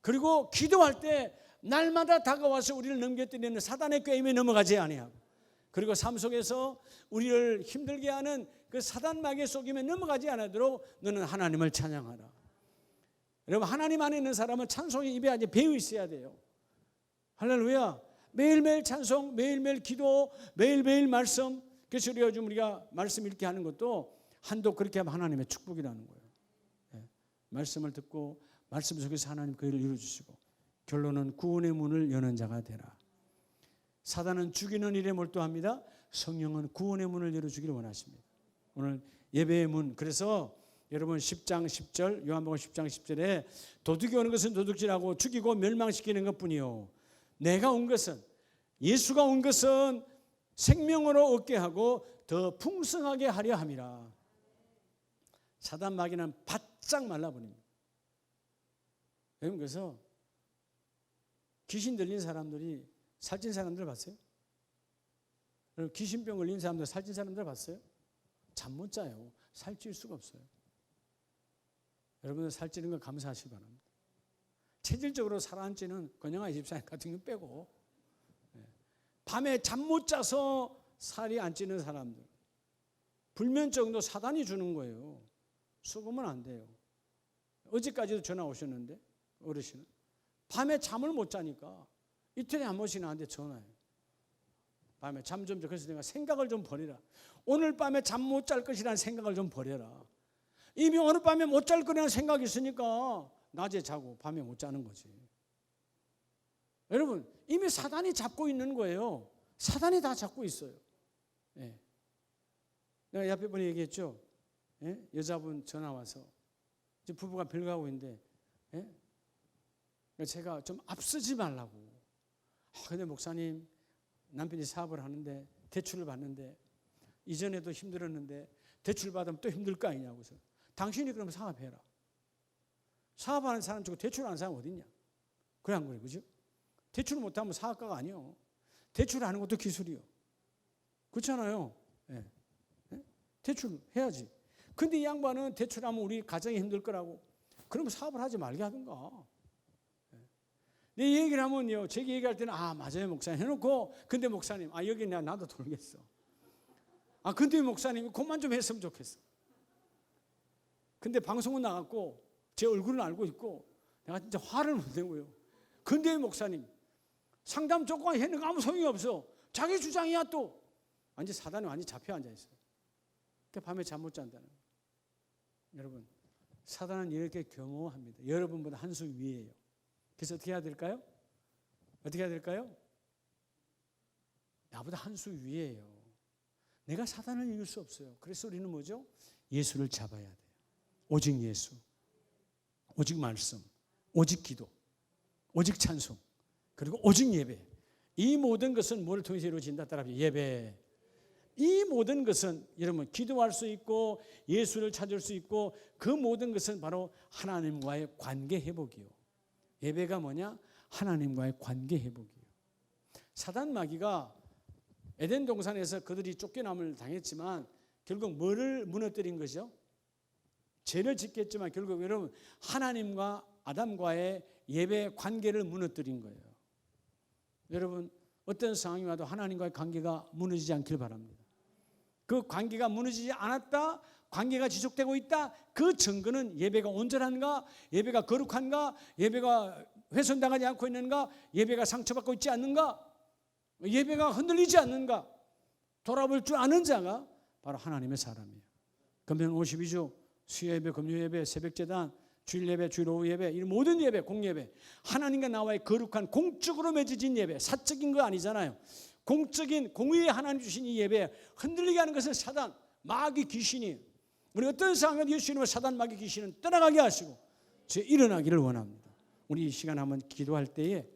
그리고 기도할 때 날마다 다가와서 우리를 넘겨뜨리는 사단의 꾀임에 넘어가지 아니하고 그리고 삶 속에서 우리를 힘들게 하는 그 사단 마귀의 속임에 넘어가지 않도록 너는 하나님을 찬양하라. 여러분 하나님 안에 있는 사람은 찬송이 입에 아주 배어 있어야 돼요. 할렐루야. 매일매일 찬송, 매일매일 기도, 매일매일 말씀. 그래서 요즘 우리가 말씀 읽게 하는 것도 한도 그렇게 하면 하나님의 축복이라는 거예요. 말씀을 듣고 말씀 속에서 하나님 그 일을 이루어주시고 결론은 구원의 문을 여는 자가 되라. 사단은 죽이는 일에 몰두합니다. 성령은 구원의 문을 열어주기를 원하십니다. 오늘 예배의 문. 그래서 여러분 10장 10절 요한복음 10장 10절에 도둑이 오는 것은 도둑질하고 죽이고 멸망시키는 것뿐이요 내가 온 것은 예수가 온 것은 생명으로 얻게 하고 더 풍성하게 하려 함이라. 사단 마귀는 바짝 말라버립니다. 여러분 그래서 귀신 들린 사람들이 살찐 사람들 봤어요? 여러분 귀신병 걸린 사람들 살찐 사람들 봤어요? 잠 못 자요. 살찔 수가 없어요. 여러분들 살찌는 거 감사하시기 바랍니다. 체질적으로 살아앉지는 권영아 집사님 같은 거 빼고 밤에 잠 못 자서 살이 안 찌는 사람들 불면증도 사단이 주는 거예요. 속으면 안 돼요. 어제까지도 전화 오셨는데 어르신은 밤에 잠을 못 자니까 이틀에 한 번씩 나한테 전화해요. 밤에 잠 좀 자. 그래서 내가 생각을 좀 버리라. 오늘 밤에 잠 못 잘 것이라는 생각을 좀 버려라. 이미 오늘 밤에 못 잘 거라는 생각이 있으니까 낮에 자고 밤에 못 자는 거지. 여러분 이미 사단이 잡고 있는 거예요. 사단이 다 잡고 있어요. 예. 내가 옆에 분이 얘기했죠. 예? 여자분 전화 와서 지금 부부가 별거하고 있는데 예? 제가 좀 앞서지 말라고. 근데 목사님 남편이 사업을 하는데 대출을 받는데 이전에도 힘들었는데 대출 받으면 또 힘들 거 아니냐고. 그래서 당신이 그러면 사업해라. 사업하는 사람 주고 대출하는 사람 어디 있냐. 그래 안 그래 그죠? 대출 못하면 사업가가 아니요. 대출하는 것도 기술이요. 그렇잖아요. 예. 예? 대출해야지. 근데 이 양반은 대출하면 우리 가정이 힘들 거라고. 그러면 사업을 하지 말게 하든가. 내 얘기를 하면요. 제게 얘기할 때는 맞아요 목사님 해놓고 근데 목사님 여기 나도 돌겠어. 근데 목사님이 그만 좀 했으면 좋겠어. 근데 방송은 나갔고 제 얼굴은 알고 있고 내가 진짜 화를 못 내고요. 근데 목사님 상담 조건 했는 거 아무 소용이 없어. 자기 주장이야 또. 완전 사단이 완전 잡혀 앉아 있어요. 그러니까 밤에 잠 못 잔다는 거예요. 여러분, 사단은 이렇게 겸허합니다. 여러분보다 한 수 위에요. 그래서 어떻게 해야 될까요? 어떻게 해야 될까요? 나보다 한 수 위에요. 내가 사단을 이길 수 없어요. 그래서 우리는 뭐죠? 예수를 잡아야 돼요. 오직 예수, 오직 말씀, 오직 기도, 오직 찬송, 그리고 오직 예배. 이 모든 것은 뭐를 통해서 이루어진다? 따라합시다. 예배. 이 모든 것은 여러분 기도할 수 있고 예수를 찾을 수 있고 그 모든 것은 바로 하나님과의 관계 회복이요. 예배가 뭐냐? 하나님과의 관계 회복이요. 사단 마귀가 에덴 동산에서 그들이 쫓겨남을 당했지만 결국 뭐를 무너뜨린 거죠? 죄를 짓겠지만 결국 여러분 하나님과 아담과의 예배 관계를 무너뜨린 거예요. 여러분 어떤 상황이 와도 하나님과의 관계가 무너지지 않길 바랍니다. 그 관계가 무너지지 않았다, 관계가 지속되고 있다, 그 증거는 예배가 온전한가, 예배가 거룩한가, 예배가 훼손당하지 않고 있는가, 예배가 상처받고 있지 않는가, 예배가 흔들리지 않는가, 돌아볼 줄 아는 자가 바로 하나님의 사람이에요. 금년 52주 수요예배, 금요예배, 새벽제단, 주일예배, 주일 오후 예배, 이 모든 예배, 공예배, 하나님과 나와의 거룩한 공적으로 맺어진 예배, 사적인 거 아니잖아요. 공적인 공의의 하나님 주신 이 예배 흔들리게 하는 것은 사단, 마귀, 귀신이에요. 우리 어떤 상황에도 예수님은 사단, 마귀, 귀신은 떠나가게 하시고 제 일어나기를 원합니다. 우리 이 시간 한번 기도할 때에